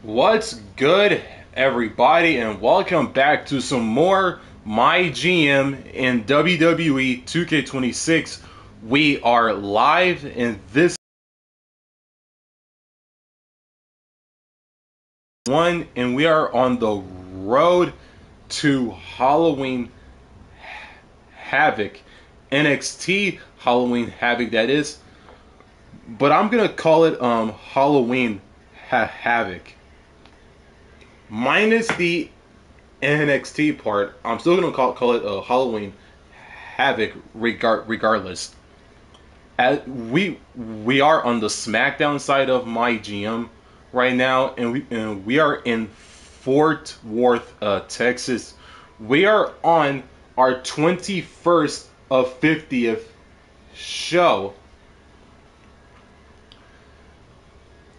What's good, everybody, and welcome back to some more MyGM in WWE 2K26. We are live in this one, and we are on the road to Halloween Havoc, NXT Halloween Havoc, that is. But I'm gonna call it Halloween Havoc, minus the NXT part. I'm still gonna call it Halloween Havoc regardless. As we are on the SmackDown side of MyGM right now, and we are in Fort Worth, Texas. We are on our 21st of 50th show.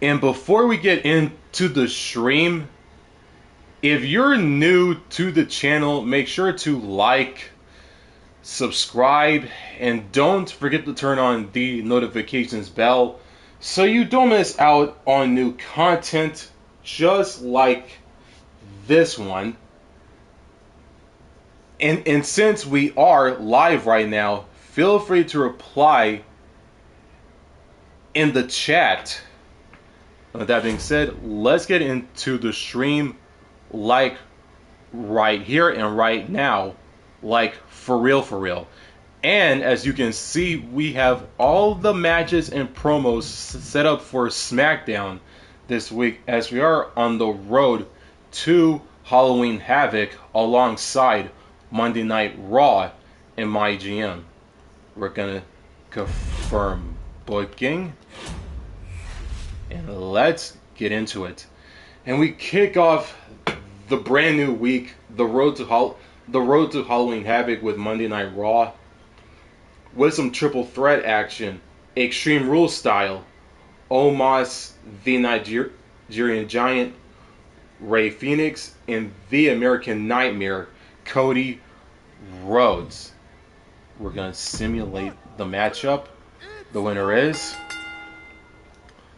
And before we get into the stream, if you're new to the channel, make sure to like, subscribe, and don't forget to turn on the notifications bell so you don't miss out on new content just like this one. And since we are live right now, feel free to reply in the chat. With that being said, let's get into the stream, like right here and right now, like for real. And as you can see, we have all the matches and promos set up for SmackDown this week as we are on the road to Halloween Havoc alongside Monday Night Raw in MyGM. We're gonna confirm booking, and let's get into it. And we kick off the brand new week, the road to Halloween Havoc, with Monday Night Raw, with some triple threat action, Extreme Rules style. Omos, the Nigerian Giant, Rey Fenix, and the American Nightmare, Cody Rhodes. We're gonna simulate the matchup. The winner is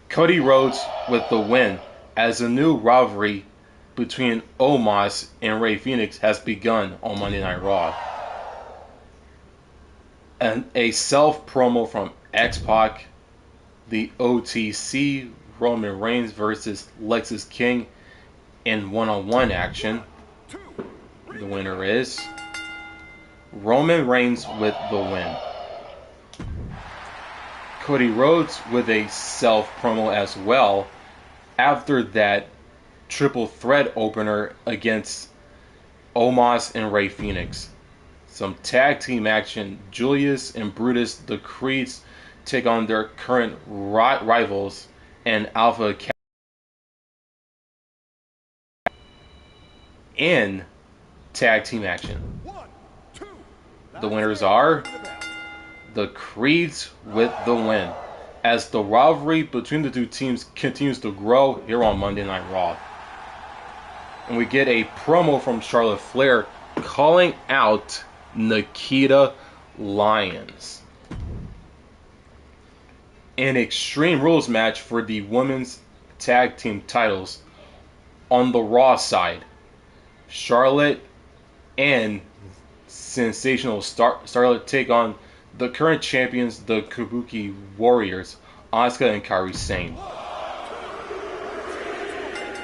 Cody Rhodes with the win, as a new rivalry between Omos and Rey Fenix has begun on Monday Night Raw. And a self promo from X-Pac, the OTC, Roman Reigns versus Lexis King in one-on-one action. The winner is Roman Reigns with the win. Cody Rhodes with a self promo as well after that triple threat opener against Omos and Rey Fenix. Some tag team action. Julius and Brutus, the Creeds, take on their current rivals and Alpha Academy in tag team action. The winners are the Creeds with the win, as the rivalry between the two teams continues to grow here on Monday Night Raw. And we get a promo from Charlotte Flair calling out Nikita Lyons. An Extreme Rules match for the women's tag team titles on the Raw side. Charlotte and Sensational Starlet take on the current champions, the Kabuki Warriors, Asuka and Kairi Sane.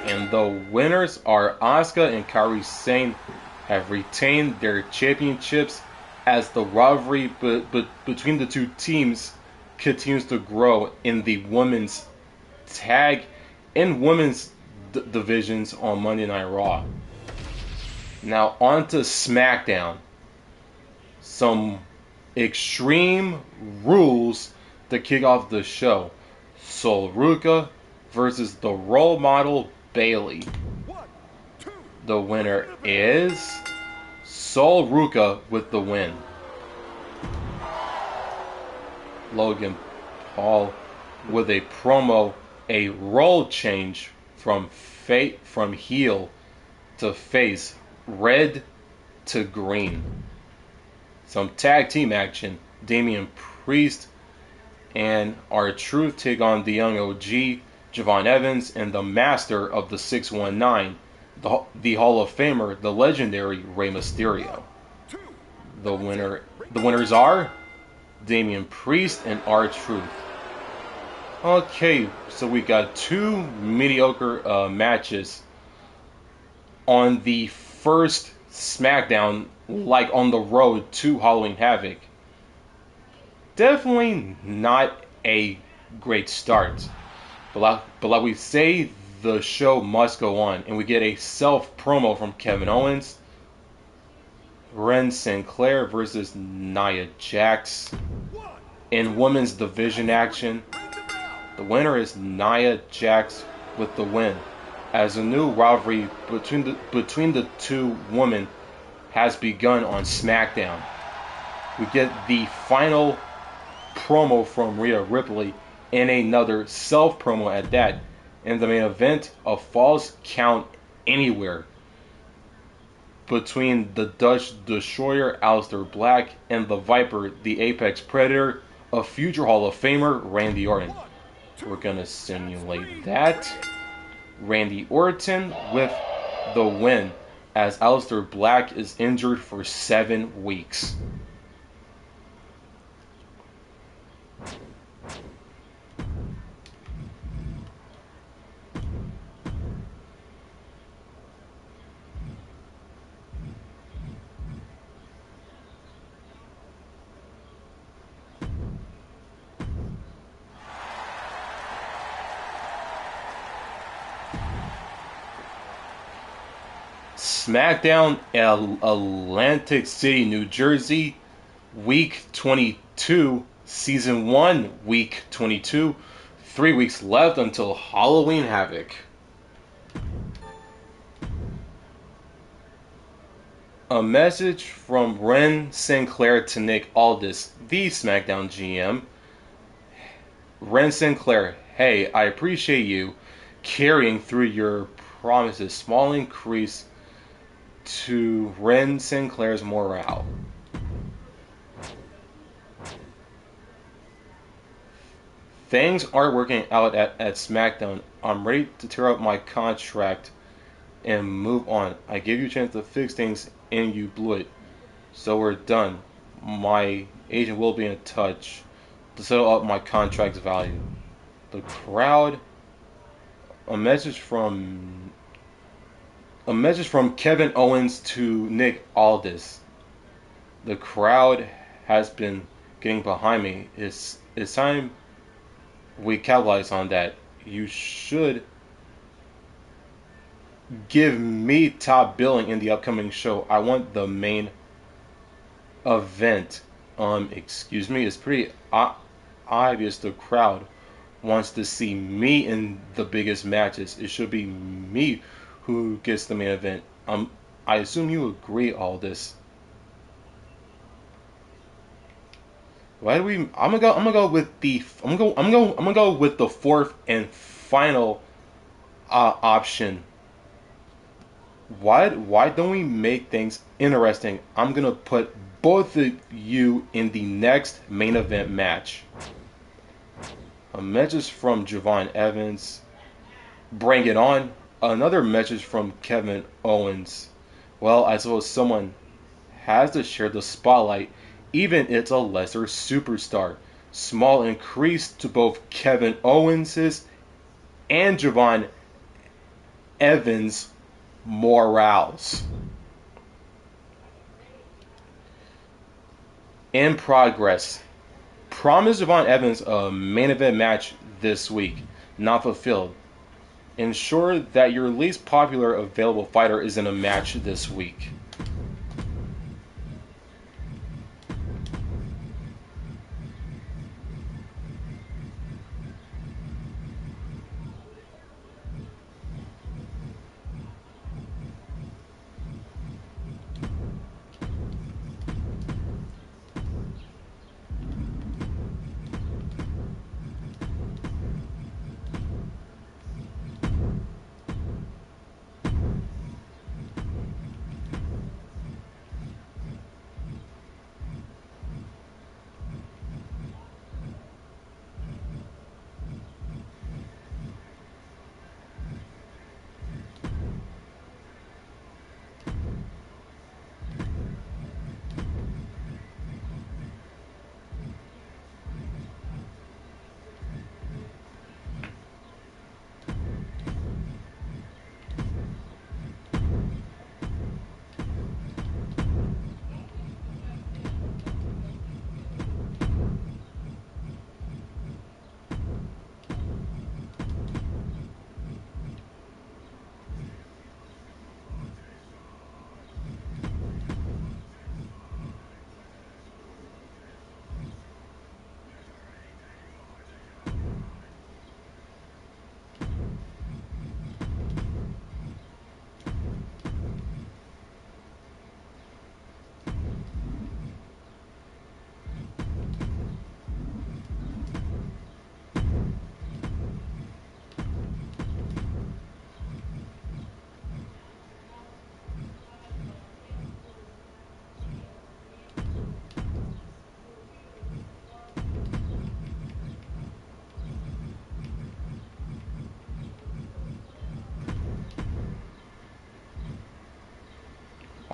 And the winners are Asuka and Kairi Sane, have retained their championships as the rivalry between the two teams continues to grow in the women's tag and women's divisions on Monday Night Raw. Now on to SmackDown. Some Extreme Rules to kick off the show. Sol Ruka versus the role model Bayley. The winner is Sol Ruka with the win. Logan Paul with a promo, a role change from heel to face, red to green. Some tag team action. Damian Priest and R-Truth take on the Young OG, Javon Evans, and the master of the 619, the Hall of Famer, the legendary Rey Mysterio. The winners are Damian Priest and R-Truth. Okay, so we got two mediocre matches on the first SmackDown, like on the road to Halloween Havoc. Definitely not a great start. But like we say, the show must go on, and we get a self-promo from Kevin Owens. Ren Sinclair versus Nia Jax in women's division action. The winner is Nia Jax with the win, as a new rivalry between the two women has begun on SmackDown. We get the final promo from Rhea Ripley and another self-promo at that. In the main event, a Falls Count Anywhere between the Dutch Destroyer Aleister Black and the Viper, the Apex Predator, a future Hall of Famer, Randy Orton. We're gonna simulate that. Randy Orton with the win, as Aleister Black is injured for 7 weeks. SmackDown, Atlantic City, New Jersey, Week 22, Season 1, Week 22. 3 weeks left until Halloween Havoc. A message from Ren Sinclair to Nick Aldis, the SmackDown GM. Ren Sinclair, hey, I appreciate you carrying through your promises. Small increase to Ren Sinclair's morale. Things aren't working out at SmackDown. I'm ready to tear up my contract and move on. I gave you a chance to fix things and you blew it. So we're done. My agent will be in touch to settle up my contract's value. The crowd. A message from Kevin Owens to Nick Aldis. The crowd has been getting behind me. It's time we capitalize on that. You should give me top billing in the upcoming show. I want the main event. Excuse me, it's pretty obvious the crowd wants to see me in the biggest matches. It should be me who gets the main event. I assume you agree all this. Why do we? I'm gonna go with the fourth and final option. Why don't we make things interesting? I'm gonna put both of you in the next main event match. A message from Javon Evans. Bring it on. Another message from Kevin Owens. Well, I suppose someone has to share the spotlight, even if it's a lesser superstar. Small increase to both Kevin Owens's and Javon Evans' morals. In progress. Promise Javon Evans a main event match this week. Not fulfilled. Ensure that your least popular available fighter is in a match this week.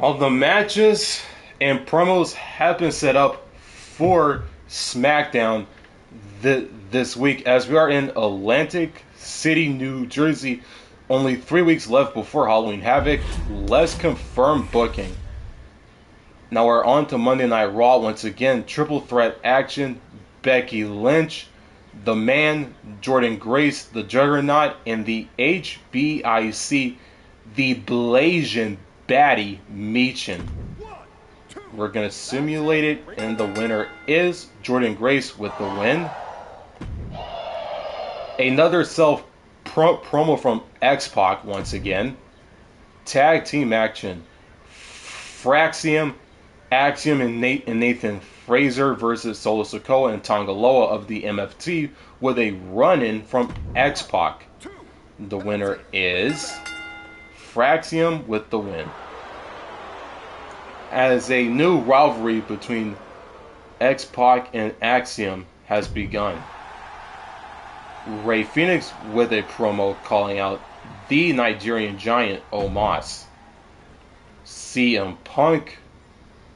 All the matches and promos have been set up for SmackDown this week as we are in Atlantic City, New Jersey. Only 3 weeks left before Halloween Havoc. Let's confirm booking. Now we're on to Monday Night Raw. Once again, triple threat action. Becky Lynch, The Man, Jordynne Grace, The Juggernaut, and the HBIC, the Blasian Baddie Meechin. We're going to simulate it, and the winner is Jordynne Grace with the win. Another promo from X-Pac once again. Tag team action. Fraxium, Axiom, and Nathan Fraser versus Solo Sikoa and Tonga Loa of the MFT with a run-in from X-Pac. The winner is Fraxium with the win. As a new rivalry between X-Pac and Axiom has begun. Rey Fenix with a promo calling out the Nigerian Giant Omos. CM Punk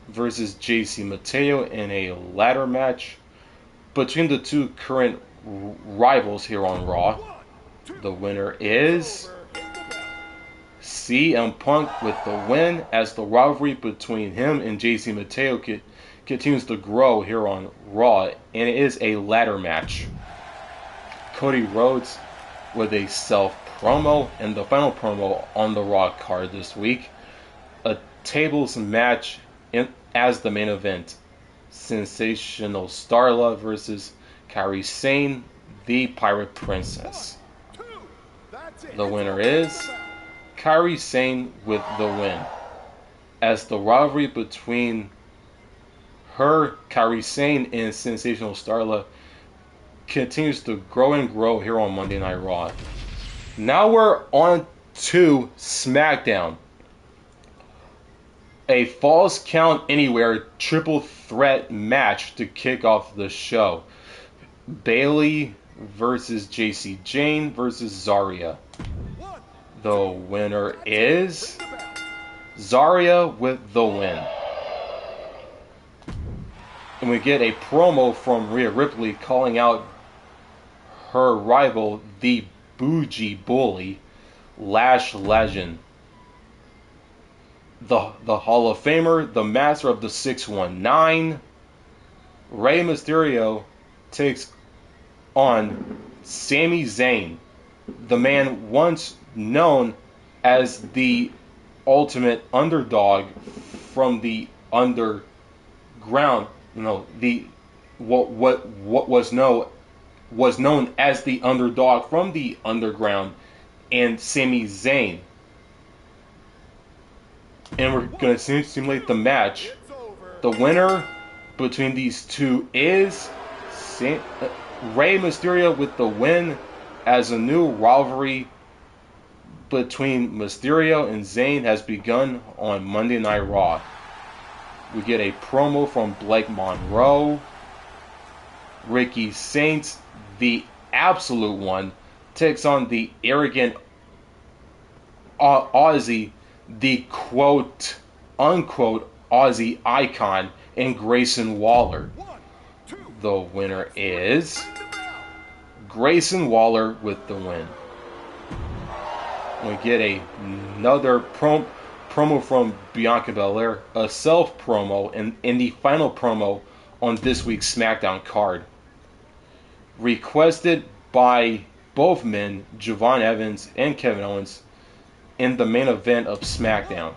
versus JC Mateo in a ladder match between the two current rivals here on Raw. The winner is CM Punk with the win as the rivalry between him and JC Mateo continues to grow here on Raw, and it is a ladder match. Cody Rhodes with a self-promo and the final promo on the Raw card this week. A tables match as the main event. Sensational Starla versus Kairi Sane, the Pirate Princess. The winner is Kairi Sane with the win. As the rivalry between her, Kairi Sane, and Sensational Starla continues to grow and grow here on Monday Night Raw. Now we're on to SmackDown. A Falls Count Anywhere triple threat match to kick off the show. Bayley versus JC Jane versus Zarya. The winner is Zarya with the win. And we get a promo from Rhea Ripley calling out her rival, the Bougie Bully, Lash Legend. The Hall of Famer, the master of the 619, Rey Mysterio takes on Sami Zayn, the man once known as the ultimate underdog from the underground. What was known as the underdog from the underground, and Sami Zayn. And we're going to simulate the match. The winner between these two is Rey Mysterio with the win, as a new rivalry between Mysterio and Zayn has begun on Monday Night Raw. We get a promo from Blake Monroe. Ricky Saints, the absolute one, takes on the arrogant Aussie, the quote-unquote Aussie icon, and Grayson Waller. The winner is Grayson Waller with the win. We get another promo from Bianca Belair, a self-promo, and in the final promo on this week's SmackDown card. Requested by both men, Javon Evans and Kevin Owens, in the main event of SmackDown.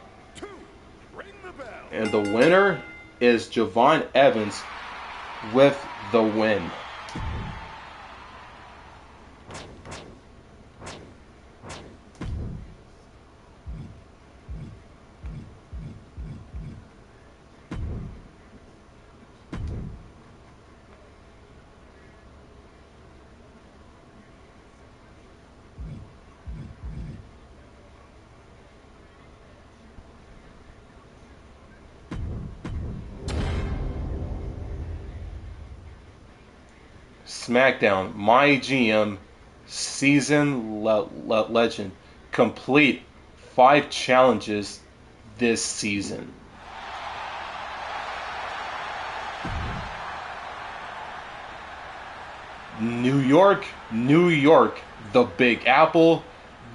And the winner is Javon Evans with the win. SmackDown MyGM Season Legend complete 5 challenges this season. New York, New York, the Big Apple,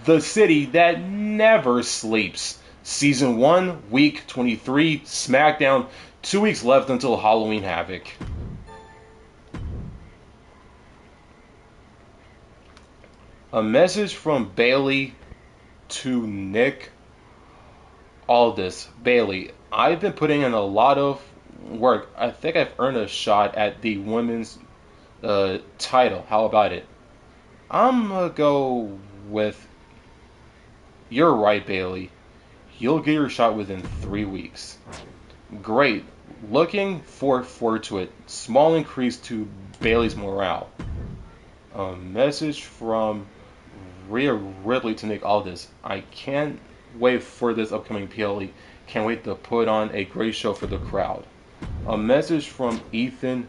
the city that never sleeps. Season 1, Week 23, SmackDown, 2 weeks left until Halloween Havoc. A message from Bailey to Nick Aldis. Bailey, I've been putting in a lot of work. I think I've earned a shot at the women's title. How about it? I'm gonna go with, you're right, Bailey. You'll get your shot within 3 weeks. Great. Looking forward to it. Small increase to Bailey's morale. A message from Rhea Ripley to Nick Aldis. I can't wait for this upcoming PLE. Can't wait to put on a great show for the crowd. A message from Ethan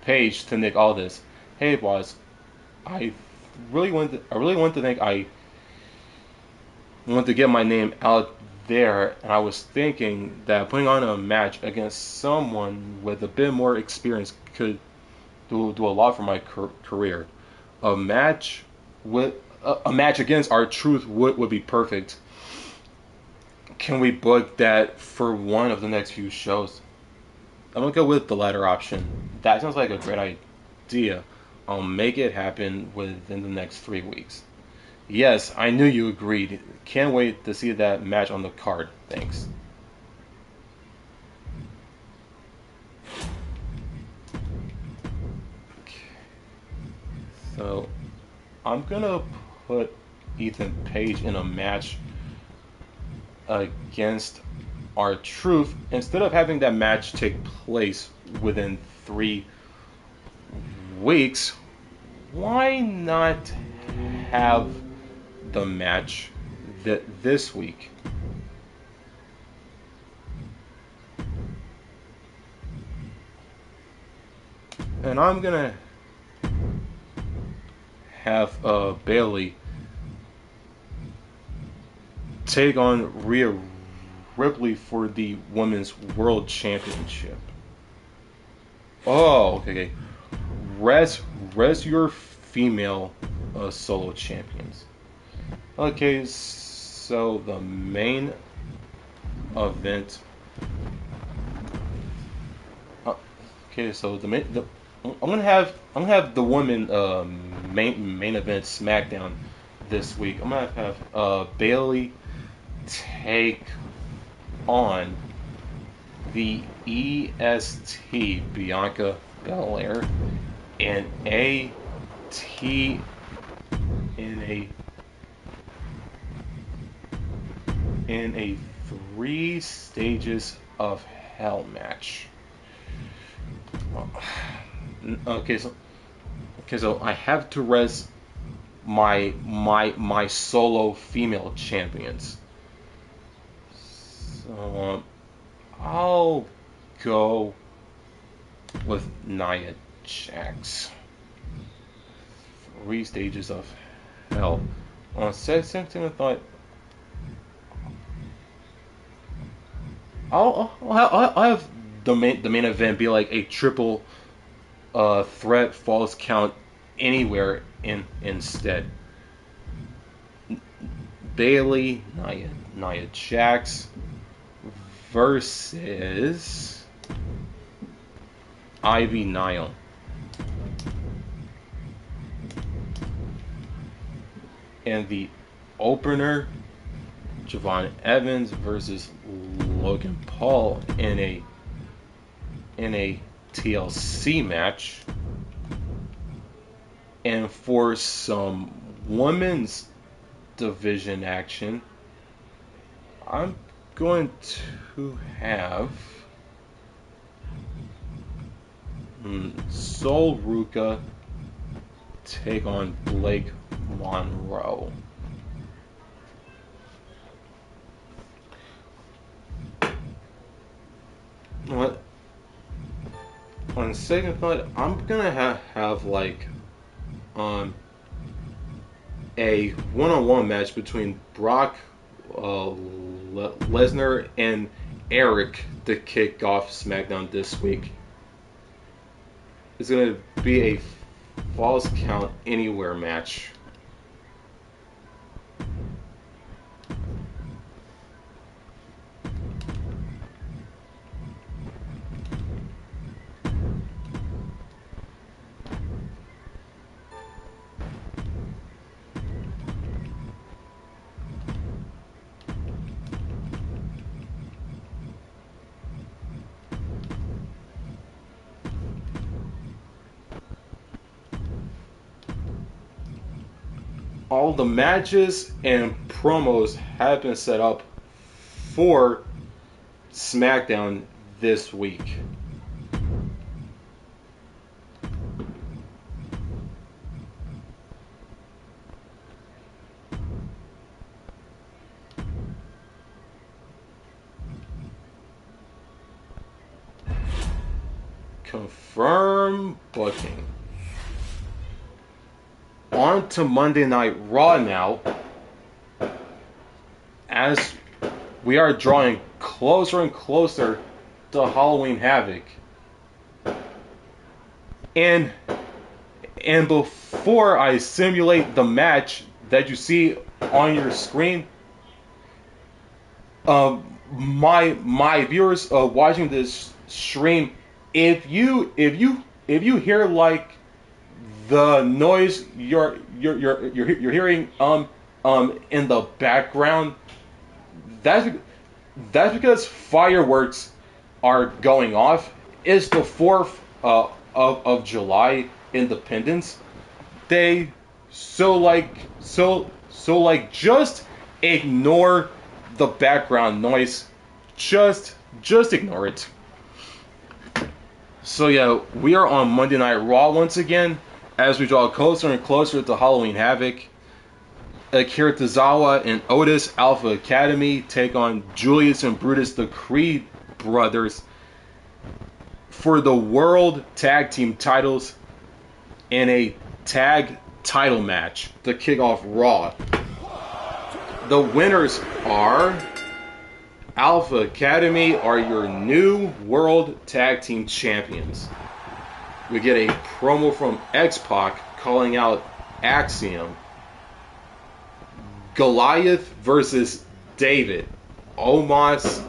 Page to Nick Aldis. Hey boss, I really want to think I want to get my name out there, and I was thinking that putting on a match against someone with a bit more experience could do a lot for my career. A match against R-Truth would be perfect. Can we book that for one of the next few shows? I'm gonna go with the latter option. That sounds like a great idea. I'll make it happen within the next 3 weeks. Yes, I knew you agreed. Can't wait to see that match on the card. Thanks. So, I'm gonna put Ethan Page in a match against R-Truth instead of having that match take place within 3 weeks. Why not have the match this week? And I'm gonna have Bailey take on Rhea Ripley for the Women's World Championship. Oh, okay. Rest your female solo champions. Okay, so the main event. Okay, so I'm gonna have the women main event SmackDown this week. I'm gonna have Bailey take on the EST Bianca Belair and AT in a 3 stages of hell match. Okay, so I have to rest my solo female champions. So I'll go with Nia Jax. 3 stages of hell. Second thing I thought, I'll have the main event be like a triple threat falls count anywhere instead. Bailey, Nia Jax versus Ivy Nile. And the opener, Javon Evans versus Logan Paul in a TLC match. And for some women's division action, I'm going to have Sol Ruka take on Blake Monroe. What? On second thought, I'm gonna have like a one-on-one match between Brock Lesnar and Eric to kick off SmackDown this week. It's going to be a Falls Count Anywhere match. All the matches and promos have been set up for SmackDown this week. Confirm booking. On to Monday Night Raw now, as we are drawing closer and closer to Halloween Havoc. And before I simulate the match that you see on your screen, my viewers watching this stream, if you hear like the noise you're hearing in the background, that's because fireworks are going off. It's the 4th of July, Independence Day. So just ignore the background noise. Just ignore it. So yeah, we are on Monday Night Raw once again, as we draw closer and closer to Halloween Havoc. Akira Tozawa and Otis Alpha Academy take on Julius and Brutus, the Creed brothers, for the World Tag Team titles in a tag title match to kick off Raw. The winners are Alpha Academy are your new World Tag Team Champions. We get a promo from X-Pac calling out Axiom. Goliath versus David. Omos,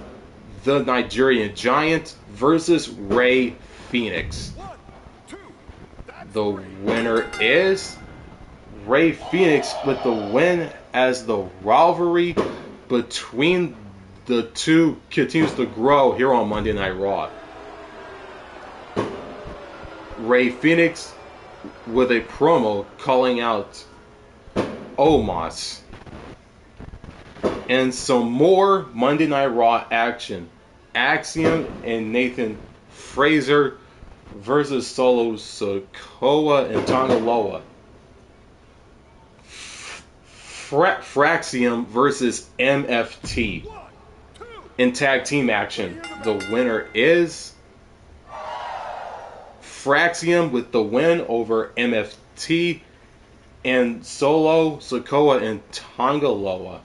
the Nigerian Giant, versus Rey Fenix. The winner is Rey Fenix, with the win, as the rivalry between the two continues to grow here on Monday Night Raw. Rey Fenix with a promo calling out Omos. And some more Monday Night Raw action. Axiom and Nathan Fraser versus Solo Sikoa and Tongaloa. Fraxium versus MFT. In tag team action, the winner is Fraxium with the win over MFT and Solo Sikoa and Tongaloa.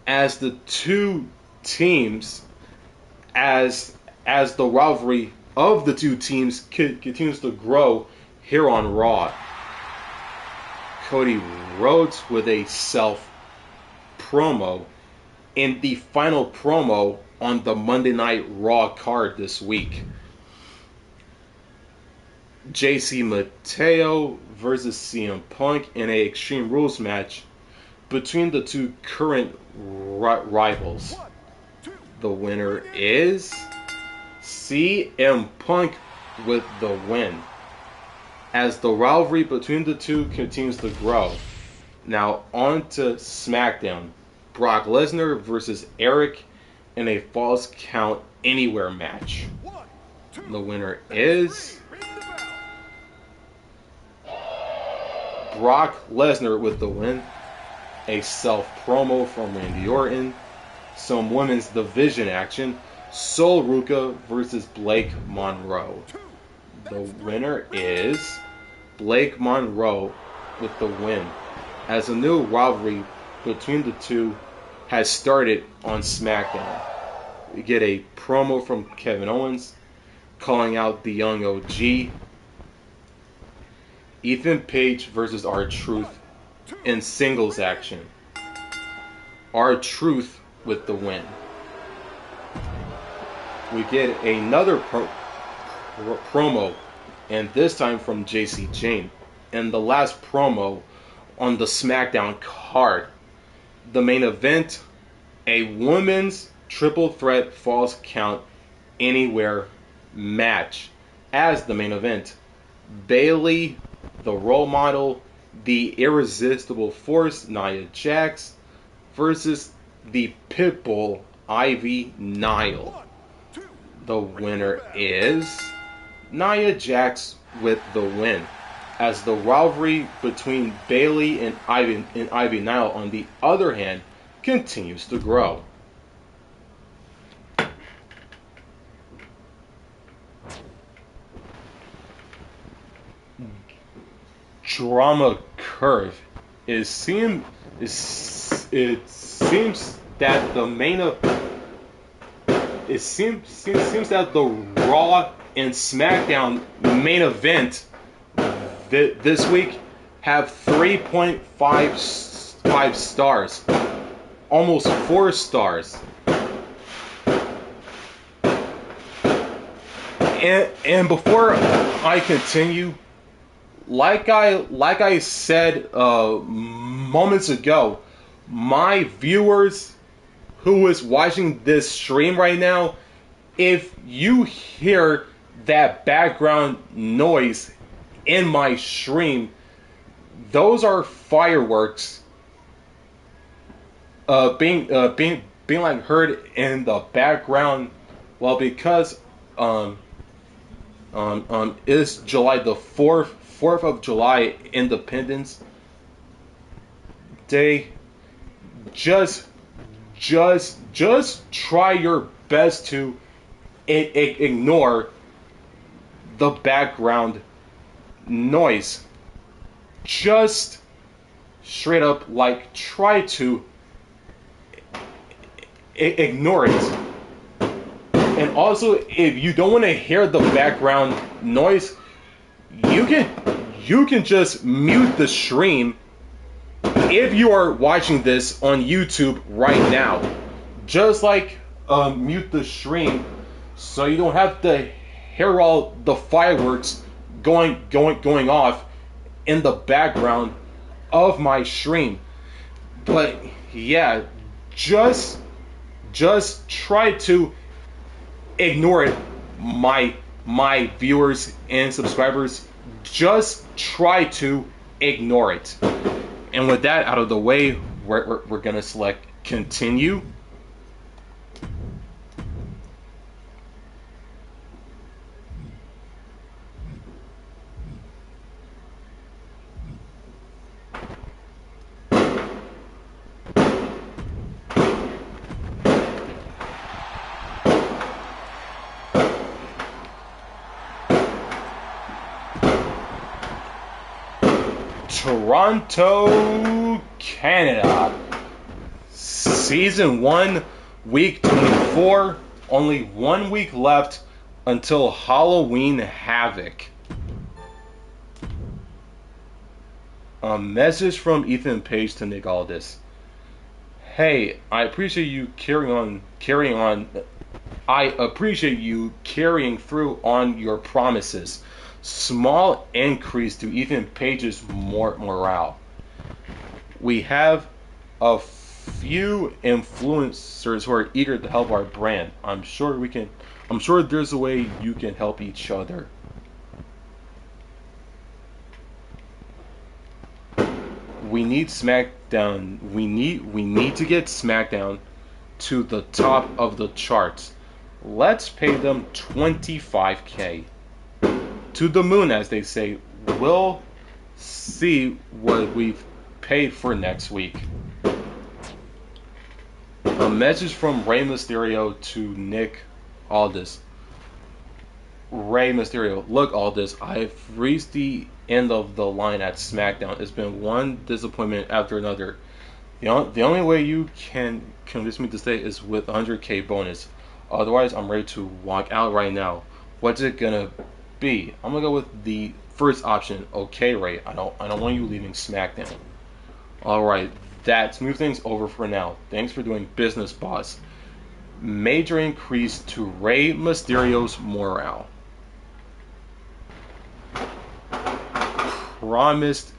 As the two teams, as the rivalry of the two teams continues to grow here on Raw. Cody Rhodes with a self promo in the final promo on the Monday Night Raw card this week. JC Mateo versus CM Punk in a Extreme Rules match between the two current rivals. The winner is CM Punk with the win, as the rivalry between the two continues to grow. Now on to SmackDown. Brock Lesnar versus Eric in a Falls Count Anywhere match. The winner is Brock Lesnar with the win. A self-promo from Randy Orton. Some women's division action. Sol Ruka versus Blake Monroe. The winner is Blake Monroe with the win, as a new rivalry between the two has started on SmackDown. We get a promo from Kevin Owens calling out the young OG. Ethan Page versus R-Truth in singles action. R-Truth with the win. We get another promo, and this time from JC Jane. And the last promo on the SmackDown card. The main event, a women's triple threat falls count anywhere match as the main event. Bayley, the role model, the irresistible force, Nia Jax, versus the Pitbull, Ivy Nile. The winner is Nia Jax with the win, as the rivalry between Bayley and Ivy Nile, on the other hand, continues to grow. Drama curve. It seems that the main it seems that the Raw and SmackDown main event this week have 3.5 stars, almost 4 stars. And before I continue, like I said moments ago, my viewers who is watching this stream right now, if you hear that background noise in my stream, those are fireworks being like heard in the background. Well, because it's July the 4th of July, Independence Day. Just try your best to ignore the background noise. Just straight up, like, try to ignore it. And also, if you don't want to hear the background noise, you can just mute the stream if you are watching this on YouTube right now. Just like mute the stream so you don't have to hear all the fireworks going off in the background of my stream. But yeah, just try to ignore it, my viewers and subscribers. Just try to ignore it. And with that out of the way, we're gonna select continue. Toronto, Canada. Season 1, week 24. Only 1 week left until Halloween Havoc. A message from Ethan Page to Nick Aldis. Hey, I appreciate you carrying on. I appreciate you carrying through on your promises. Small increase to Ethan Page's morale. We have a few influencers who are eager to help our brand. I'm sure there's a way you can help each other. We need SmackDown. We need to get SmackDown to the top of the charts. Let's pay them $25K. To the moon, as they say. We'll see what we've paid for next week. A message from Rey Mysterio to Nick Aldis. Rey Mysterio, look, Aldis, I've reached the end of the line at SmackDown. It's been one disappointment after another. The only way you can convince me to stay is with 100K bonus. Otherwise, I'm ready to walk out right now. What's it gonna be? I'm gonna go with the first option. Okay, Ray. I don't want you leaving SmackDown. All right, that smooth things over for now. Thanks for doing business, boss. Major increase to Rey Mysterio's morale. Promised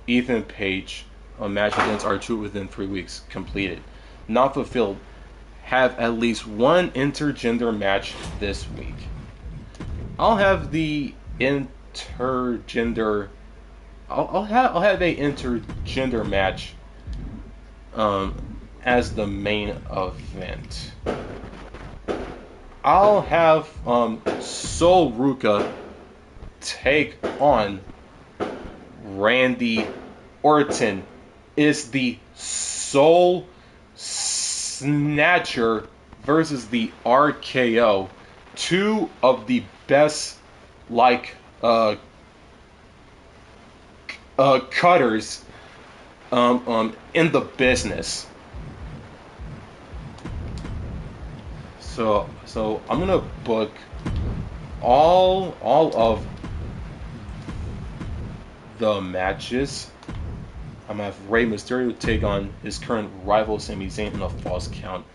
Ethan Page a match against R-Truth within 3 weeks. Completed. Not fulfilled. Have at least one intergender match this week. I'll have the intergender. I'll have a intergender match as the main event. I'll have Sol Ruka take on Randy Orton. Is the Soul Snatcher versus the RKO. Two of the best cutters in the business. So I'm gonna book all of the matches. I'm gonna have Rey Mysterio take on his current rival Sami Zayn in a false count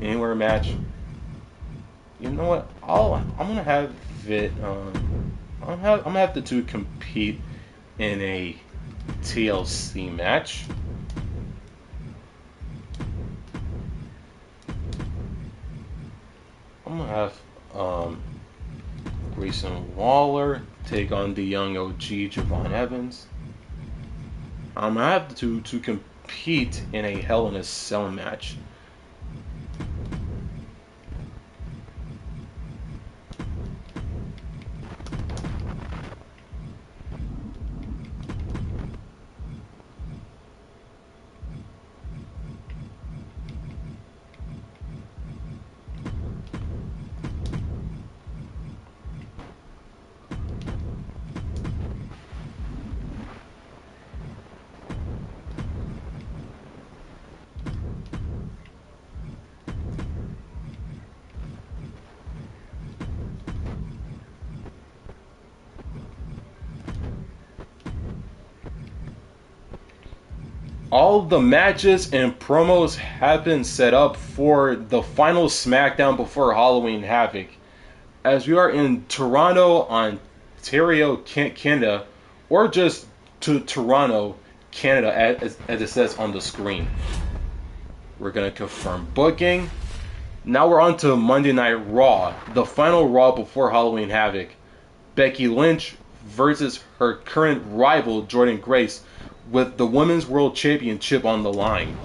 anywhere match. You know what? I'm gonna have it. I'm gonna have the two compete in a TLC match. I'm gonna have Grayson Waller take on the young OG Javon Evans. I'm gonna have to compete in a Hell in a Cell match. All the matches and promos have been set up for the final SmackDown before Halloween Havoc. As we are in Toronto, Ontario, Canada, or just to Toronto, Canada, as it says on the screen. We're going to confirm booking. Now we're on to Monday Night Raw, the final Raw before Halloween Havoc. Becky Lynch versus her current rival, Jordynne Grace, with the Women's World Championship on the line.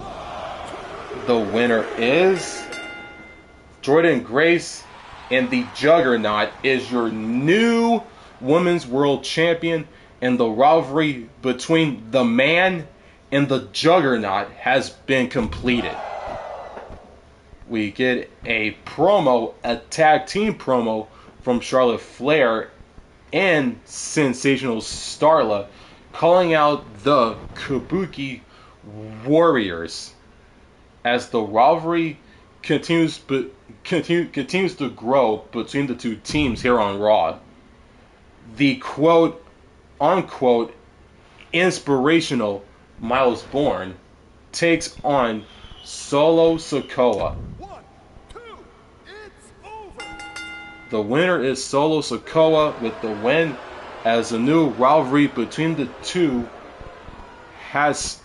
The winner is Jordynne Grace, and the Juggernaut is your new Women's World Champion, and the rivalry between the Man and the Juggernaut has been completed. We get a promo, a tag team promo from Charlotte Flair and Sensational Starla, calling out the Kabuki Warriors as the rivalry continues to grow between the two teams here on Raw. The quote unquote inspirational Miles Bourne takes on Solo Sikoa. The winner is Solo Sikoa with the win, as a new rivalry between the two has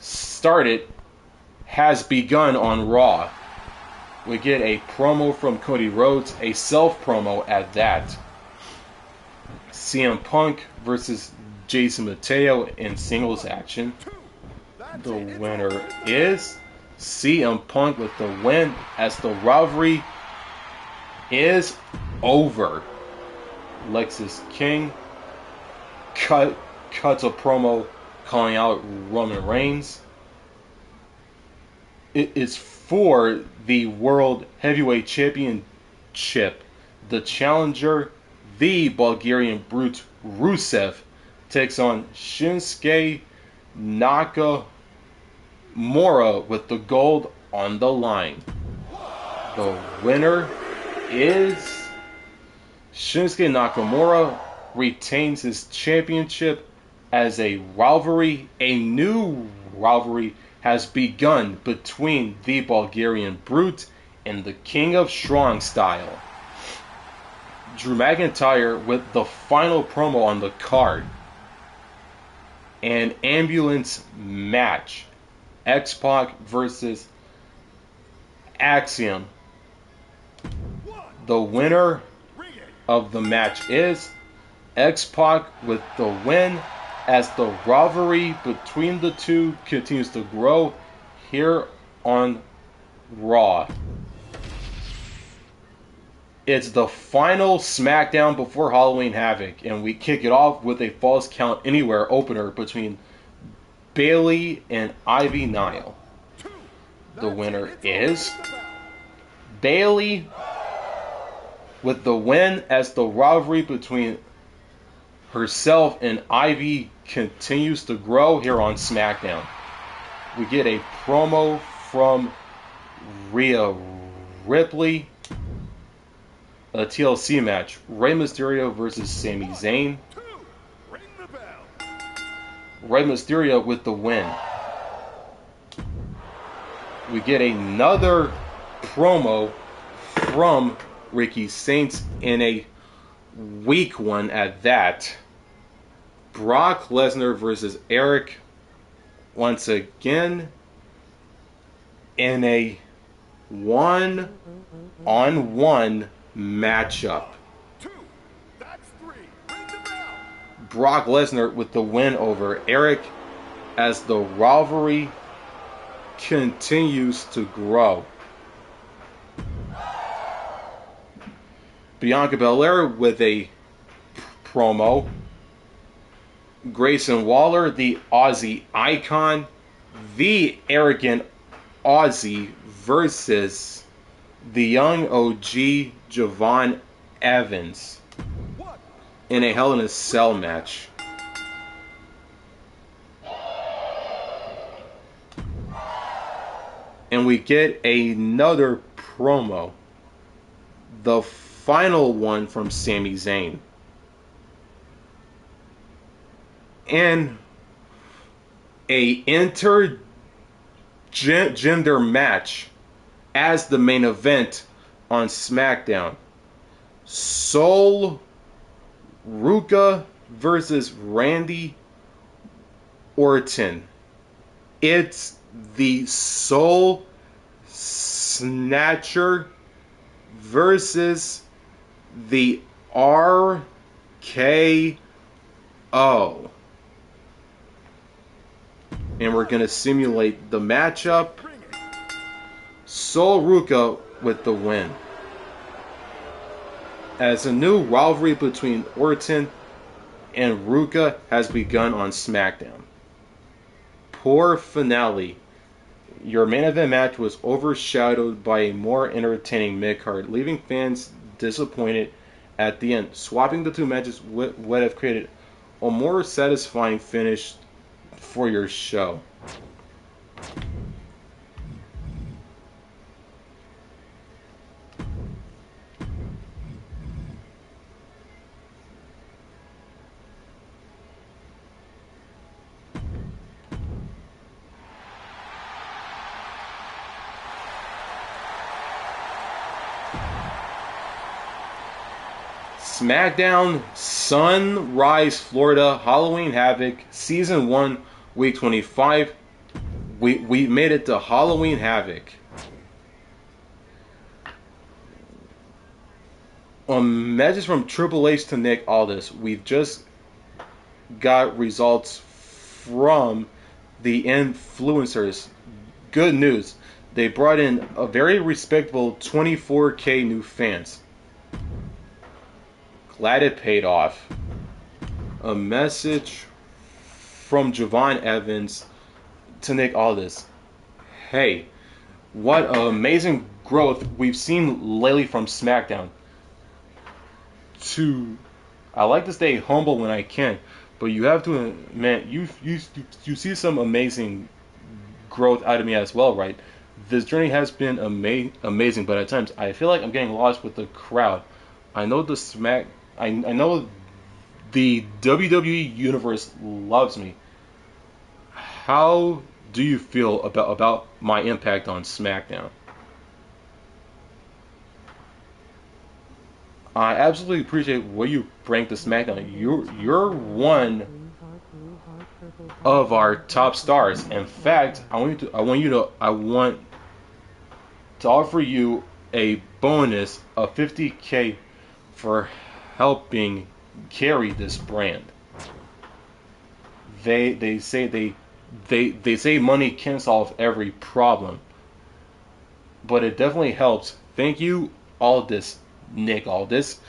begun on Raw. We get a promo from Cody Rhodes, a self-promo at that. CM Punk versus Jason Mateo in singles action. The winner is CM Punk with the win, as the rivalry is over. Lexis King cuts a promo calling out Roman Reigns. It is for the World Heavyweight Championship. The challenger, the Bulgarian Brute Rusev, takes on Shinsuke Nakamura with the gold on the line. The winner is Shinsuke Nakamura. Retains his championship as a rivalry. A new rivalry has begun between the Bulgarian Brute and the King of Strong Style. Drew McIntyre with the final promo on the card. An ambulance match. X-Pac versus Axiom. The winner of the match is X-Pac with the win as the rivalry between the two continues to grow here on Raw. It's the final SmackDown before Halloween Havoc, and we kick it off with a Falls Count Anywhere opener between Bayley and Ivy Nile. The winner is Bayley with the win as the rivalry between herself and Ivy continues to grow here on SmackDown. We get a promo from Rhea Ripley. A TLC match. Rey Mysterio versus Sami Zayn. Rey Mysterio with the win. We get another promo from Ricky Saints in a weak one at that. Brock Lesnar versus Eric once again in a one-on-one matchup. Brock Lesnar with the win over Eric as the rivalry continues to grow. Bianca Belair with a promo. Grayson Waller, the Aussie icon, the arrogant Aussie versus the young OG Javon Evans in a Hell in a Cell match. And we get another promo. The final one from Sami Zayn. And a intergender match as the main event on SmackDown. Sol Ruka versus Randy Orton. It's the Soul Snatcher versus the RKO. And we're going to simulate the matchup. Sol Ruka with the win. As a new rivalry between Orton and Ruka has begun on SmackDown. Poor finale. Your main event match was overshadowed by a more entertaining mid-card, leaving fans disappointed at the end. Swapping the two matches would have created a more satisfying finish for your show. SmackDown, Sunrise, Florida, Halloween Havoc, Season 1, Week 25. We made it to Halloween Havoc. Message from Triple H to Nick Aldis. We've just got results from the influencers. Good news. They brought in a very respectable 24K new fans. Glad it paid off. A message from Javon Evans to Nick Aldis. Hey, what amazing growth we've seen lately from SmackDown. I like to stay humble when I can, but you have to admit you see some amazing growth out of me as well, right? This journey has been amazing, but at times I feel like I'm getting lost with the crowd. I know I know the WWE universe loves me. How do you feel about my impact on SmackDown? I absolutely appreciate what you bring to SmackDown. You're one of our top stars. In fact, I want to offer you a bonus of 50K for helping carry this brand. They say they say money can solve every problem, but it definitely helps. Thank you, Aldis, Nick Aldis.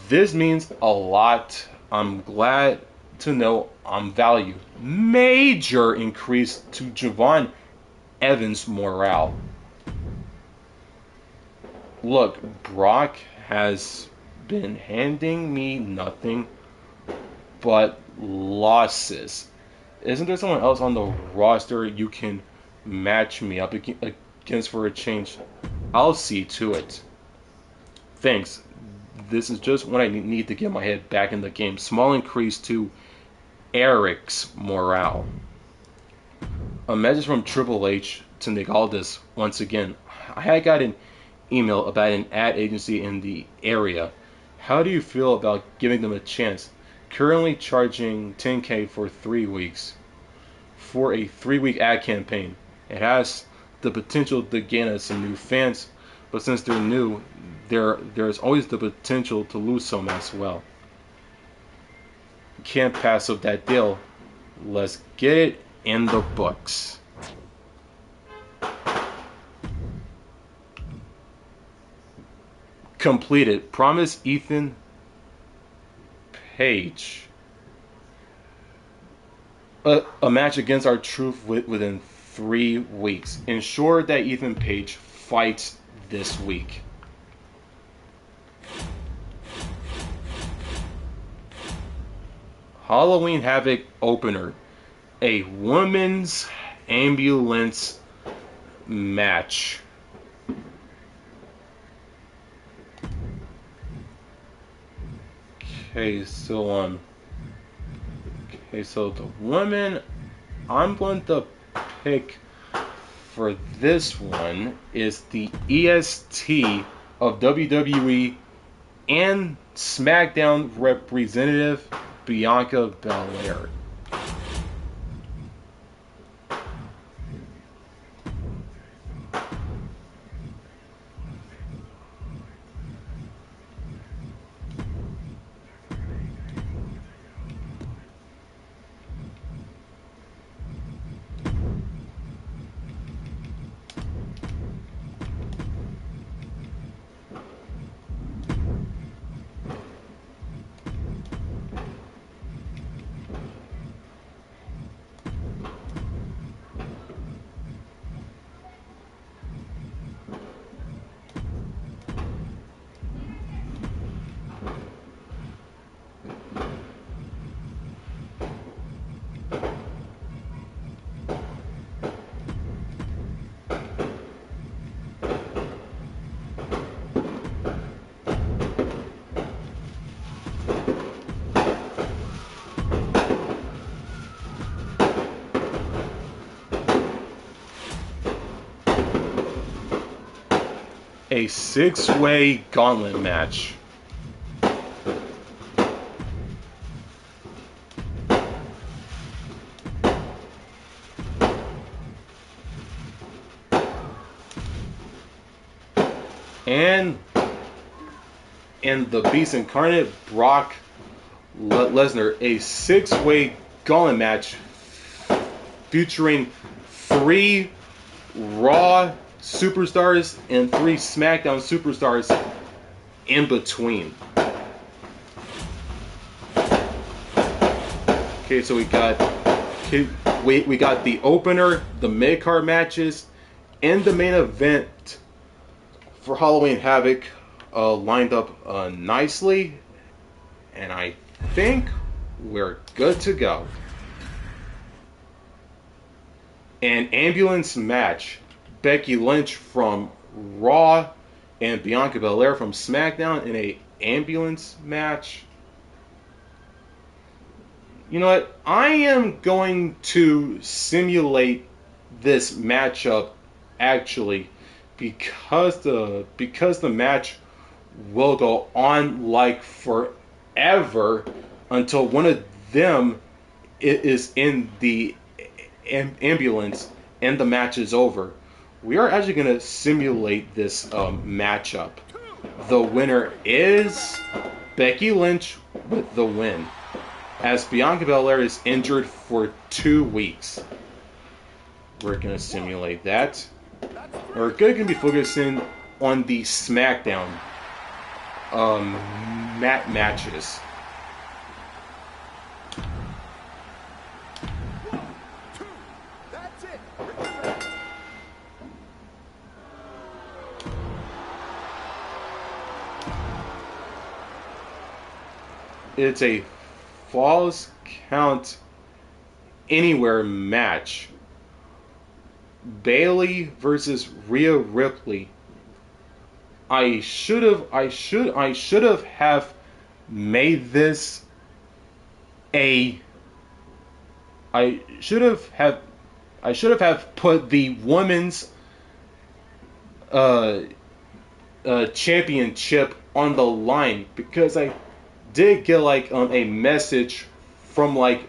This means a lot. I'm glad to know I'm valued. Major increase to Javon Evans' morale. Look, Brock has been handing me nothing but losses. Isn't there someone else on the roster you can match me up against for a change? I'll see to it. Thanks. This is just what I need to get my head back in the game. Small increase to Eric's morale. A message from Triple H to Nick Aldis once again. I had got an email about an ad agency in the area. How do you feel about giving them a chance? Currently charging 10K for 3 weeks for a 3-week ad campaign. It has the potential to gain us some new fans, but since they're new, there's always the potential to lose some as well. Can't pass up that deal. Let's get it in the books. Completed. Promise Ethan Page a match against our truth within 3 weeks. Ensure that Ethan Page fights this week. Halloween Havoc opener. A women's ambulance match. Okay, so the woman I'm going to pick for this one is the EST of WWE and SmackDown representative Bianca Belair. A 6-way gauntlet match. And the Beast Incarnate, Brock Lesnar, a 6-way gauntlet match featuring 3 Raw superstars and 3 SmackDown superstars in between. Okay, so we got the opener, the mid-card matches, and the main event for Halloween Havoc lined up nicely, and I think we're good to go. an ambulance match. Becky Lynch from Raw and Bianca Belair from SmackDown in a ambulance match. You know what? I am going to simulate this matchup actually because the match will go on like forever until one of them is in the ambulance and the match is over. We are actually going to simulate this matchup. The winner is Becky Lynch with the win, as Bianca Belair is injured for 2 weeks. We're going to simulate that. We're going to be focusing on the SmackDown matches. It's a Falls Count Anywhere match. Bayley versus Rhea Ripley. I should have made this a. I should have put the women's championship on the line, because I did get like a message from like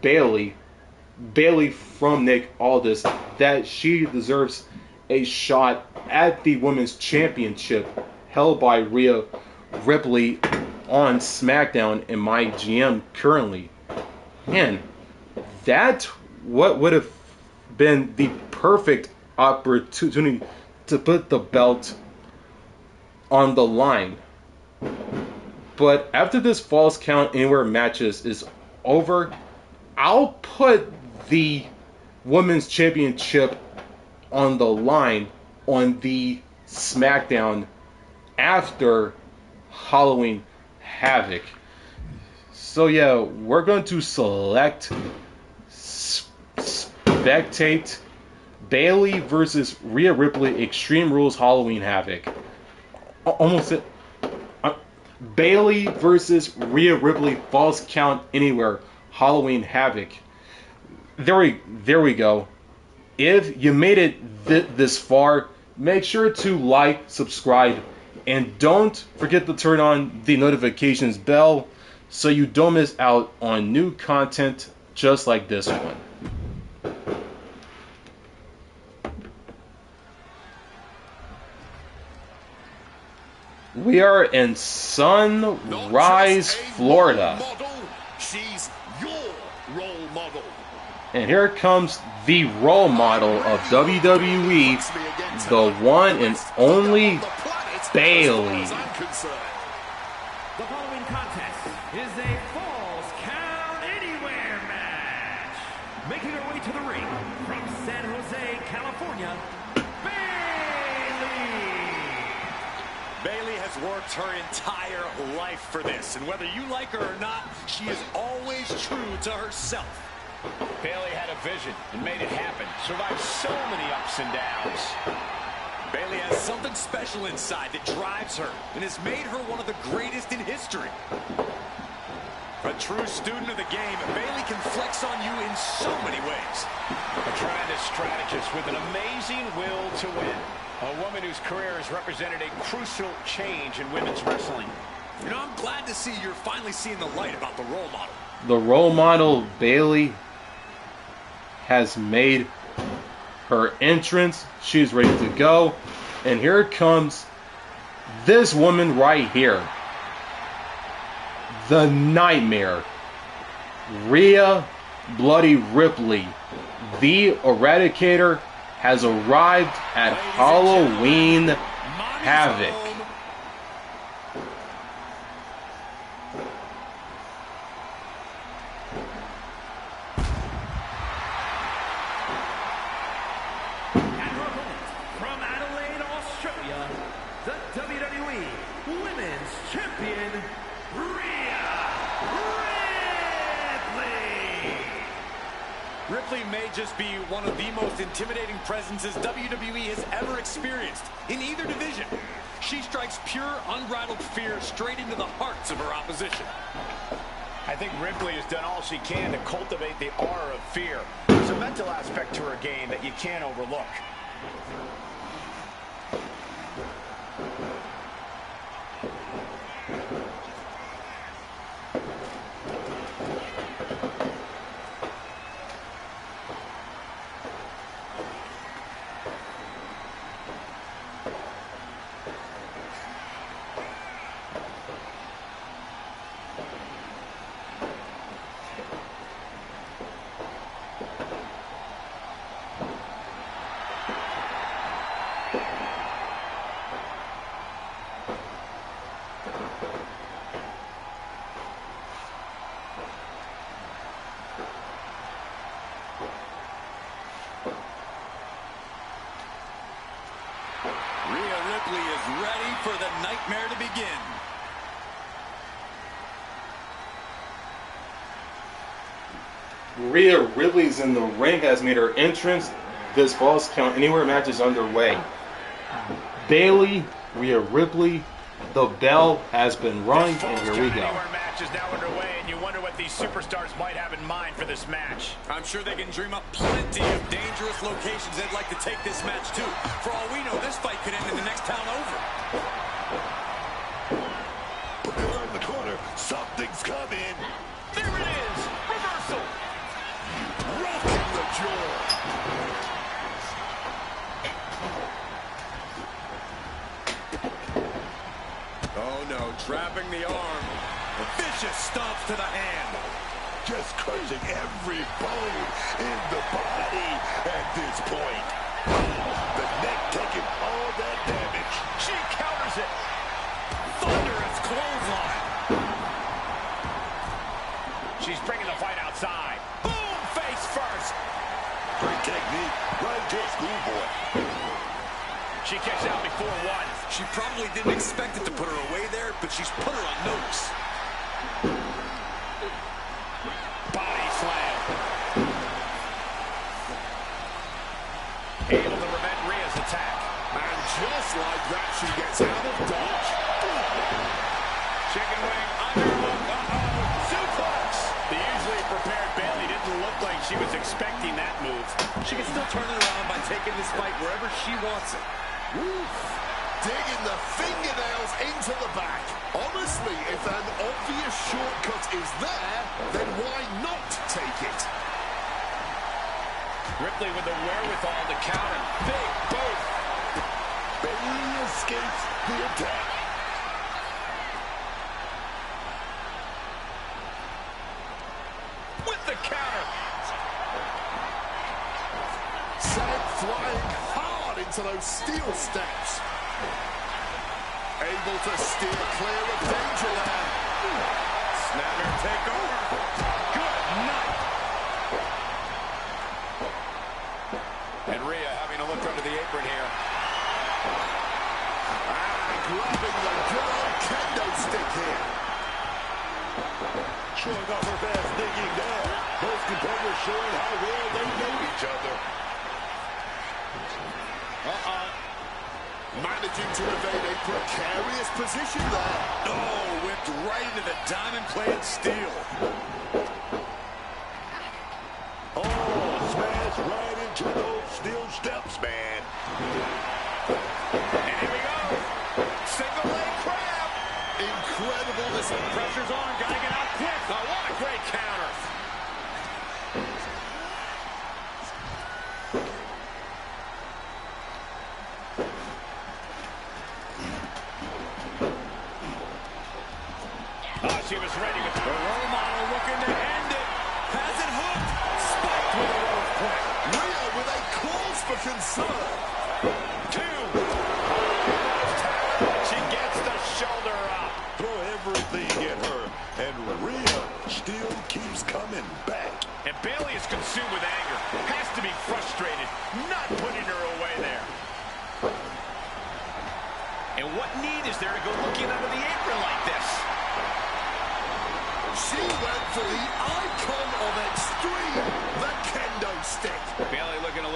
Bayley from Nick Aldis that she deserves a shot at the women's championship held by Rhea Ripley on SmackDown in MyGM currently. Man, that what would have been the perfect opportunity to put the belt on the line. But after this Falls Count Anywhere matches is over, I'll put the Women's Championship on the line on the SmackDown after Halloween Havoc. So yeah, we're going to select spectate Bayley versus Rhea Ripley Extreme Rules Halloween Havoc. Almost it. Bayley versus Rhea Ripley Falls Count Anywhere Halloween Havoc. There we go. If you made it this far, make sure to like, subscribe, and don't forget to turn on the notifications bell so you don't miss out on new content just like this one. We are in Sunrise, Florida. She's your role model. And here comes the role model of WWE, the one and only Bayley. The following contest is a Falls Count Anywhere match. Making her way to the ring from San Jose, California, Bayley has worked her entire life for this, and whether you like her or not, she is always true to herself. Bayley had a vision and made it happen. Survived so many ups and downs. Bayley has something special inside that drives her and has made her one of the greatest in history. A true student of the game, Bayley can flex on you in so many ways. A tremendous strategist with an amazing will to win. A woman whose career has represented a crucial change in women's wrestling. You know, I'm glad to see you're finally seeing the light about the role model. The role model, Bayley, has made her entrance. She's ready to go. And here comes this woman right here. The Nightmare. Rhea Bloody Ripley. The Eradicator has arrived at Halloween Havoc. from Adelaide, Australia, the WWE Women's Champion, Rhea Ripley. Ripley may just be one of the most intimidating presences WWE has ever experienced in either division. She strikes pure, unbridled fear straight into the hearts of her opposition. I think Ripley has done all she can to cultivate the aura of fear. There's a mental aspect to her game that you can't overlook. Rhea Ripley is ready for the nightmare to begin. Rhea Ripley's in the ring, has made her entrance. This Falls Count Anywhere match is underway. Bayley, Rhea Ripley, the bell has been rung, and here we go. Anywhere match is now underway, and you wonder what these superstars might have in mind for this match. I'm sure they can dream up plenty of dangerous locations they'd like to take this match to. For all we know, this fight could end in the next town over. Around the corner, something's coming. There it is! Reversal! Rocking the jaw. Oh no, trapping the arm. A vicious stomp to the hand. Just crushing every bone in the body at this point. The neck taking all that damage. She counters it! Thunderous clothesline. She's bringing the fight outside. Boom! Face first! Great technique, right to a schoolboy. She kicks out before one. She probably didn't expect it to put her away there, but she's put her on notice. Body slam. Able to prevent Rhea's attack. And just like that, she gets out of dodge. Chicken wing underhook. Uh-oh. Suplex. The usually prepared Bayley didn't look like she was expecting that move. She can still turn it around by taking this fight wherever she wants it. Oof. Digging the fingernails into the back. Honestly, if an obvious shortcut is there, then why not take it? Ripley with the wherewithal to counter. Big boot. Bayley escapes the attack. With the counter. Sent flying hard into those steel steps. Able to steer clear of danger there. Snapper take over. Good night. And Rhea having a look under the apron here. Grabbing the good old kendo stick here. Showing off her fast digging there. Both competitors showing how well they know each other. Managing to evade a precarious position there. Oh, whipped right into the diamond-plated steel. Oh, smash right into those steel steps, man. And here we go. Single leg crab. Incredible. This Pressure's on. Gotta get out quick. Oh, what a great counter. Oh, she was ready with The role model looking to end it. Has it hooked. Spiked with a rope quick. Rhea with a cause for concern. two. She gets the shoulder up. Throw everything at her, and Rhea still keeps coming back. And Bayley is consumed with anger. Has to be frustrated, not putting her away there. And what need is there to go looking under the apron like this? She went for the icon of extreme, the kendo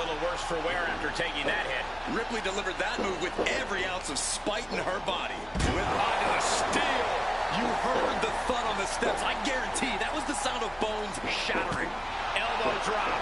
little worse for wear after taking that hit. Ripley delivered that move with every ounce of spite in her body. With onto the steel. You heard the thud on the steps. I guarantee that was the sound of bones shattering. Elbow drop.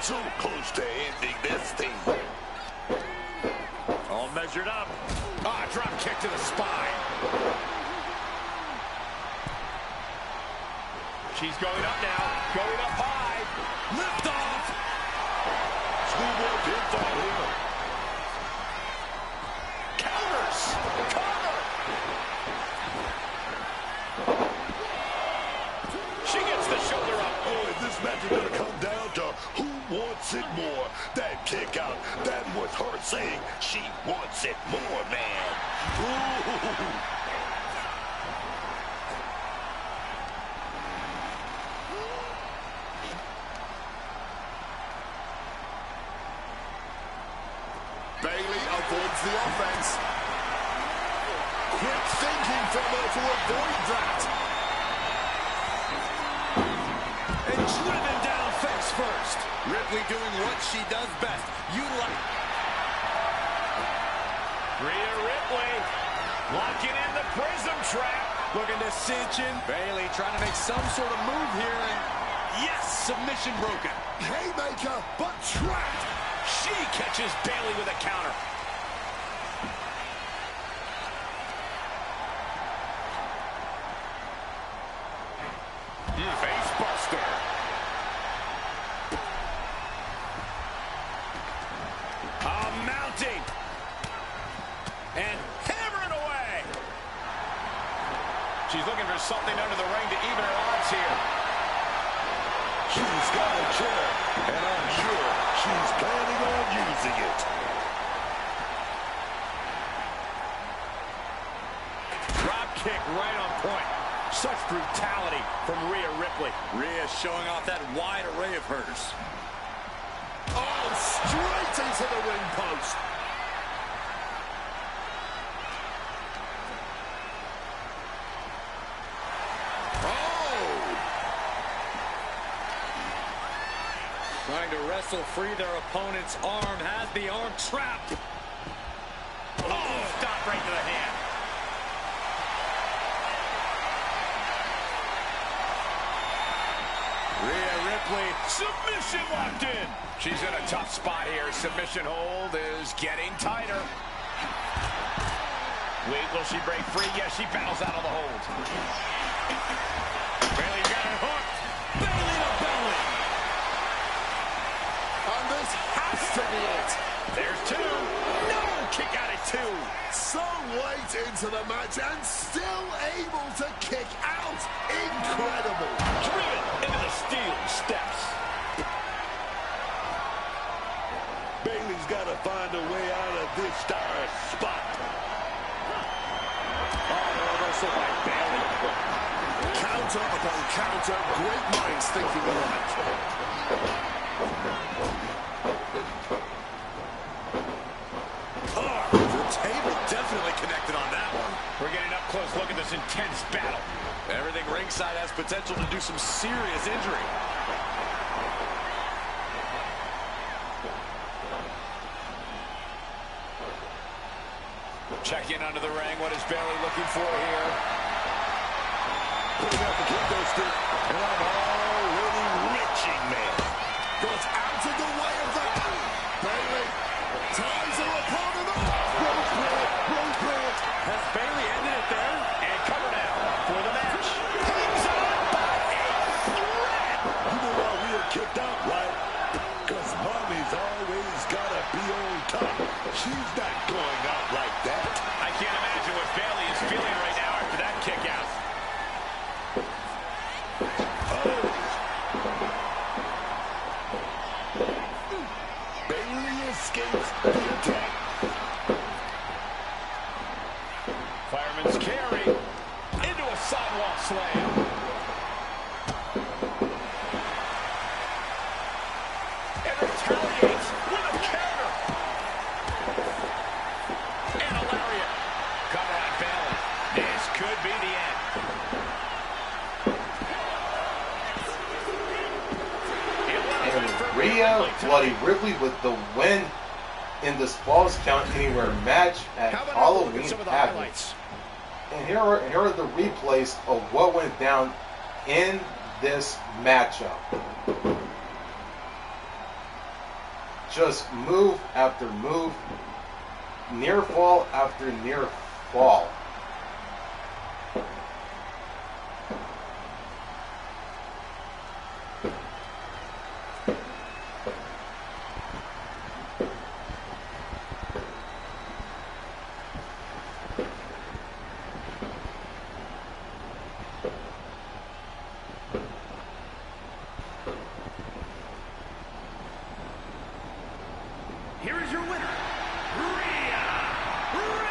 So close to ending this thing. All measured up. Ah, drop kick to the spine. She's going up now. Going up high. Lift off. Schoolboy pinfall here. Counters. Cover. She gets the shoulder up. Oh, if this match is going to come down to who wants it more, that kick out, that was her saying she wants it more, man. Ooh. Bayley avoids the offense. Quick thinking from her to avoid that. And driven down face first. Ripley doing what she does best. Rhea Ripley locking in the prism trap. Looking to cinch in. Bayley trying to make some sort of move here. And yes, submission broken. Haymaker, but trapped. She catches Bayley with a counter. Face buster. Mounting. And hammering away. She's looking for something under the ring to even her odds here. She's got a chair, and I'm sure she's planning on using it. Drop kick right on point. Such brutality from Rhea Ripley. Rhea showing off that wide array of hers. Oh, straight into the ring post. Trying to wrestle free their opponent's arm. Has the arm trapped. Oh, stop right to the hand. Rhea Ripley, submission locked in. She's in a tough spot here. Submission hold is getting tighter. Wait, will she break free? Yes, she bows out of the hold. Bayley got it hooked. Bayley to belly. And this has to be it. There's two. No, kick out at two. So late into the match and still able to kick out. Incredible. Driven into the steel steps. Bayley's got to find a way out of this dire spot. Oh, reversal by Bayley. Counter upon counter. Great minds thinking alike. The table definitely connected on that one. We're getting up close. Look at this intense battle. Everything ringside has potential to do some serious injury. Check in under the ring. What is Bayley looking for here? Putting out the kendo stick, and I'm already reaching, man. Goes out of the way of that. Bayley ties her opponent up. Rope break. Has Bayley ended it there? And cover now for the match. Hangs on by a thread. You know why we are kicked out, right? Because mommy's always got to be on top. She's not going out like that. I can't imagine what Bayley is feeling right now after that kick out. slam. And retaliates with a counter. And a lariat. Cover on Bayley. This could be the end. And Rhea Bloody Ripley with the win in this Falls Count Anywhere match at Halloween Havoc. And here are the replays of what went down in this matchup. Just move after move, near fall after near fall. Here is your winner, Rhea Ripley.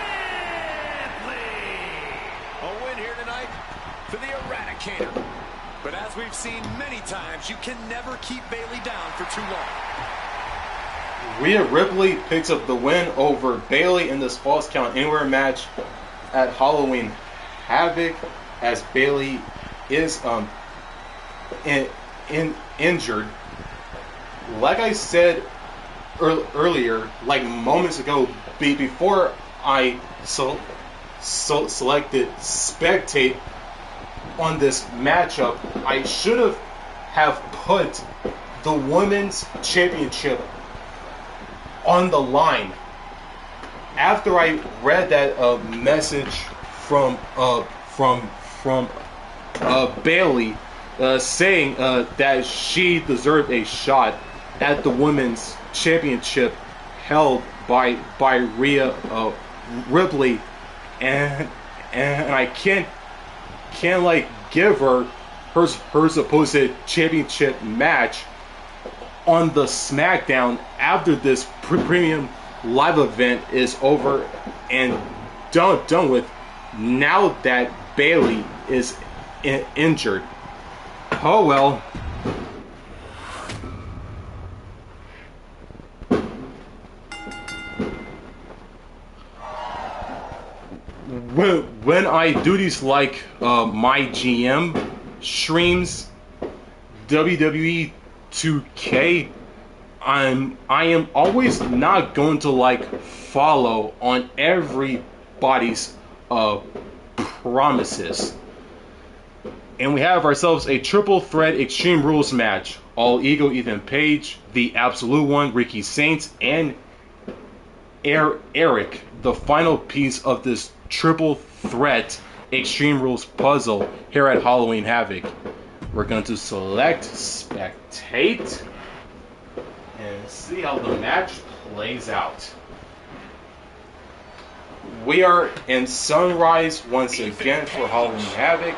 A win here tonight for the Eradicator. But as we've seen many times, you can never keep Bayley down for too long. Rhea Ripley picks up the win over Bayley in this Falls Count Anywhere match at Halloween Havoc, as Bayley is injured. Like I said earlier, like moments ago, before I selected spectate on this matchup, I should have put the women's championship on the line. After I read that message from Bayley saying that she deserved a shot at the women's championship held by Rhea Ripley, and I can't like give her supposed championship match on the SmackDown after this premium live event is over and done with, now that Bayley is injured. Oh well. When I do these like MyGM streams, WWE 2K, I am always not going to like follow on everybody's promises. And we have ourselves a triple threat Extreme Rules match. All Ego, Ethan Page, the Absolute One, Ricky Saints, and Eric, the final piece of this triple threat Extreme Rules puzzle here at Halloween Havoc. We're going to select spectate and see how the match plays out. We are in Sunrise once again for Halloween Havoc.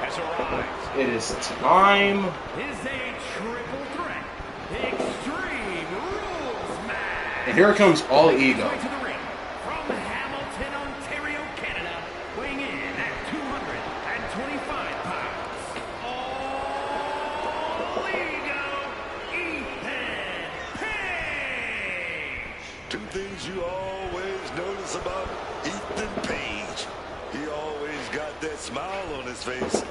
It is time. Is a triple threat Extreme Rules match. And here comes All Ego. To the ring from Hamilton, Ontario, Canada, weighing in at 225 pounds. All Ego, Ethan Page. Two things you always notice about Ethan Page. He always got that smile on his face,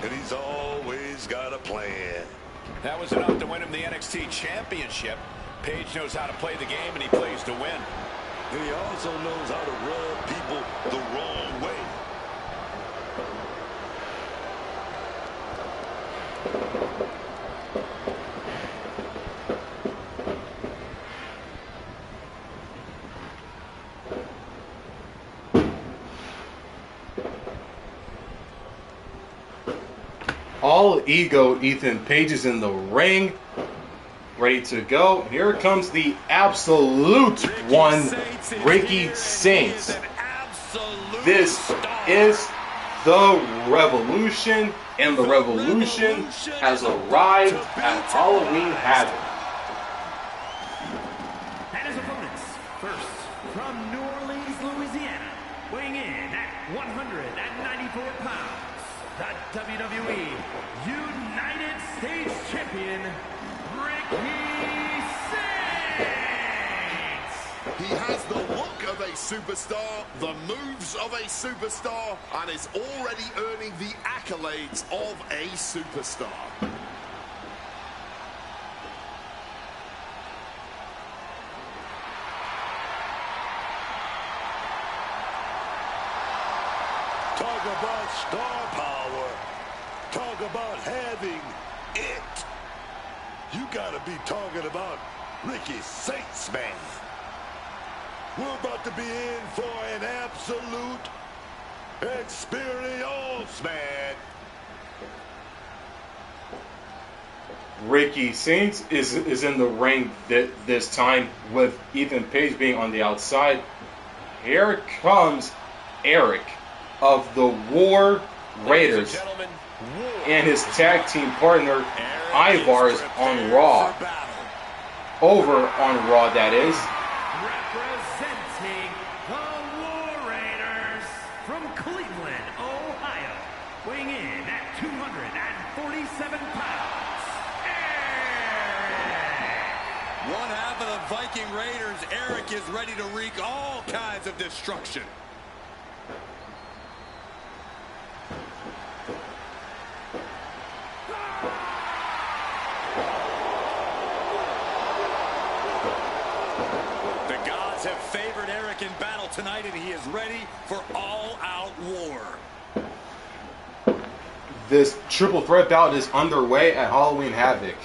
and he's always got a plan. That was enough to win him the NXT Championship. Page knows how to play the game, and he plays to win. And he also knows how to rub people the wrong way. All Ego Ethan Page is in the ring, ready to go. Here comes the Absolute One, Ricky Saints. This is the Revolution, and the Revolution has arrived at Halloween Havoc. And his opponents, first from New Orleans, Louisiana, weighing in at 194 pounds, the WWE champion, Ricky Saints. He has the look of a superstar, the moves of a superstar, and is already earning the accolades of a superstar. Talk about star power. Talk about having it. You gotta be talking about Ricky Saints, man. We're about to be in for an absolute experience, man. Ricky Saints is in the ring this time with Ethan Page being on the outside. Here comes Eric of the War Raiders and his tag team partner Ivar's on Raw. Over on Raw, that is. Representing the War Raiders from Cleveland, Ohio, weighing in at 247 pounds, Eric. One half of the Viking Raiders, Eric, is ready to wreak all kinds of destruction. Have favored Eric in battle tonight, and he is ready for all-out war. This triple threat bout is underway at Halloween Havoc.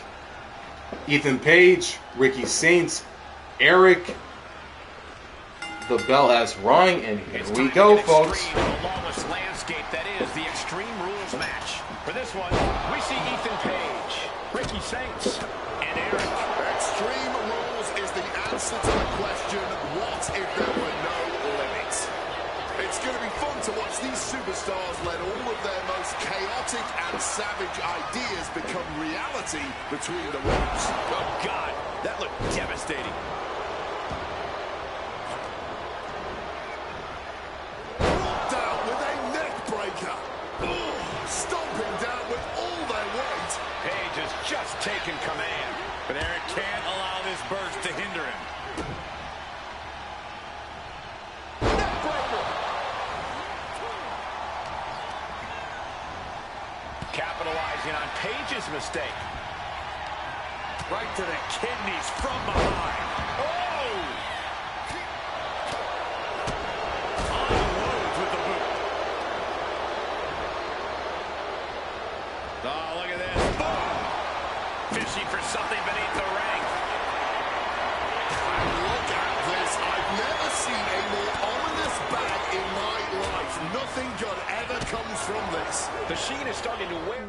Ethan Page, Ricky Saints, Eric. The bell has rung, and here we go, folks. The lawless landscape that is the Extreme Rules match. For this one, we see Ethan Page, Ricky Saints, and Eric. Extreme Rules is the answer to the question, what if there were no limits? It's going to be fun to watch these superstars let all of their most chaotic and savage ideas become reality between the ropes. Oh, God, that looked devastating. Brought down with a neck breaker. Stomping down with all their weight. Page has just taken command. But Eric can't allow this burst to hinder him. Capitalizing on Page's mistake. Right to the kidneys from behind. Oh! Unloads with the boot. Oh, look at this. Boom! Fishing for something beneath the ring. Look at this. I've never seen a more ominous bag in my life. Nothing good ever comes from this. The Sheen is starting to wear.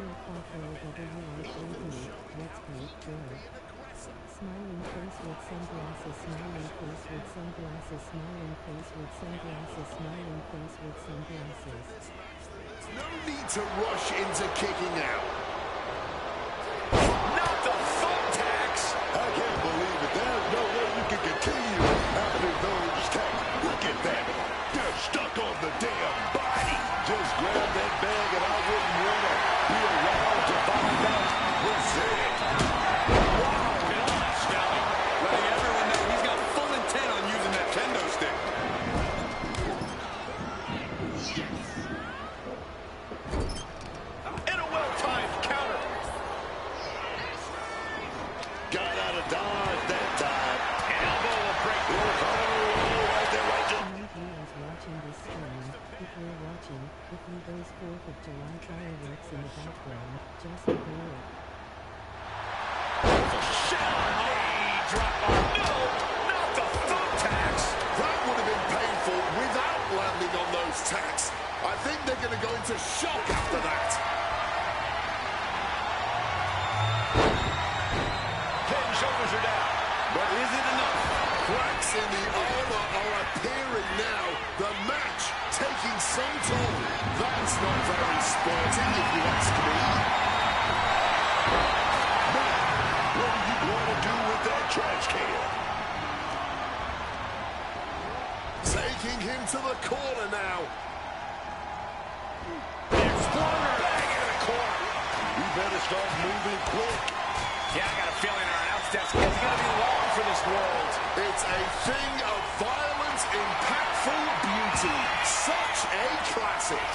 Smiling face with sunglasses, smiling face with sunglasses, smiling face with sunglasses, smiling face with sunglasses. No need to rush into kicking out. Not the thumbtacks. I can't believe it. There's no way you can continue after those tags. Look at that. They're stuck on the damn body. Just grab that bag and I wouldn't want to be around to find out what's in it. Letting everyone know he's got full intent on using that kendo stick. And a well-timed counter. Got out of dodge that time. An elbow will break the Right there, right there. Viewers watching this stream, if you're watching, if you those 4th of July fireworks in the background, just ignore it. drop on. No, not the thumbtacks. That would have been painful without landing on those tacks. I think they're going to go into shock after that. Head and shoulders are down. But is it enough? Cracks in the armor are appearing now. The match taking some toll. That's not very sporting, if you ask me. What are you going to do with that trash can? Taking him to the corner now. The Explorer bang into the corner. You better start moving quick. Yeah, I got a feeling our announce desk is going to be long for this world. It's a thing of violent, impactful beauty. Such a classic.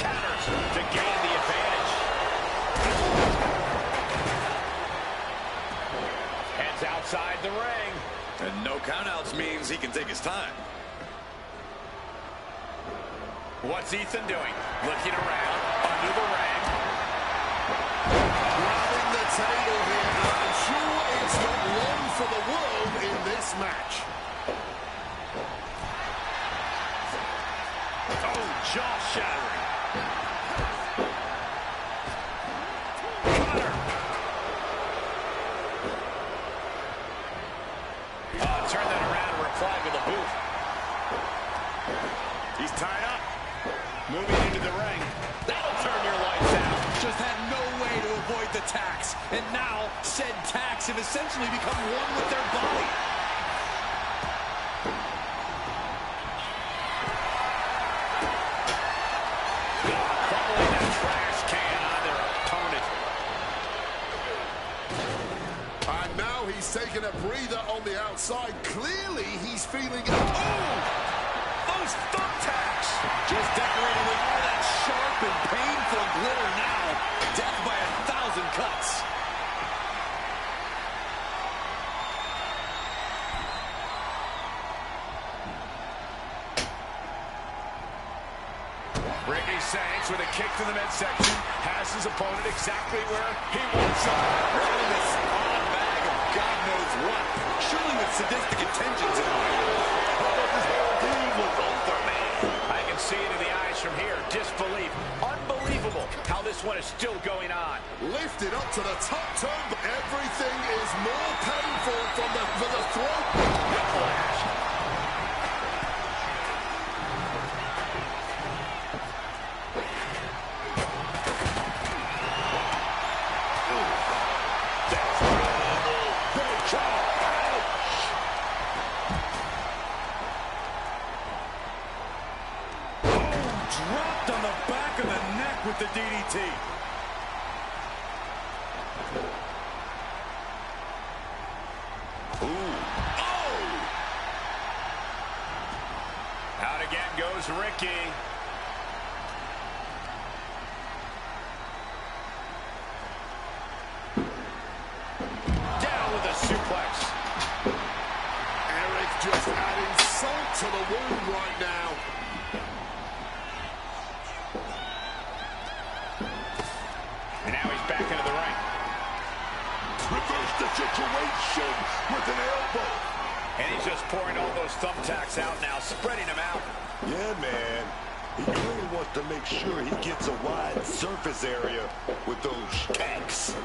Counters to gain the advantage. Heads outside the ring. And no countouts means he can take his time. What's Ethan doing? Looking around under the ring. Grabbing the table here. I'm sure it's not long for the world in this match. Oh, jaw-shattering. Turn that around and reply with a boot. He's tied up. Moving into the ring. That'll turn your lights out. Just had no way to avoid the tax. And now, said tax have essentially become one with their body. Fumbling that trash can on their opponent. And now he's taking a breather on the outside. Clearly, he's feeling it. Oh! Those thumbtacks just decorating with all that sharp and painful glitter now. Death by 1,000 cuts. Ricky Saints with a kick to the midsection has his opponent exactly where he wants him. Rolling this spawn bag of God knows what. Surely with sadistic intentions in mind. This whole thing was over, man. I can see it in the eyes from here. Disbelief. Unbelievable how this one is still going on. Lifted up to the top turn. Everything is more painful from the throat. Whiplash. Dropped on the back of the neck with the DDT. Out again goes Ricky. Down with a suplex. Eric just adding salt to the wound right now. And now he's back into the ring. Reverse the situation with an elbow. And he's just pouring all those thumbtacks out now, spreading them out. Yeah, man. He really wants to make sure he gets a wide surface area with those tacks.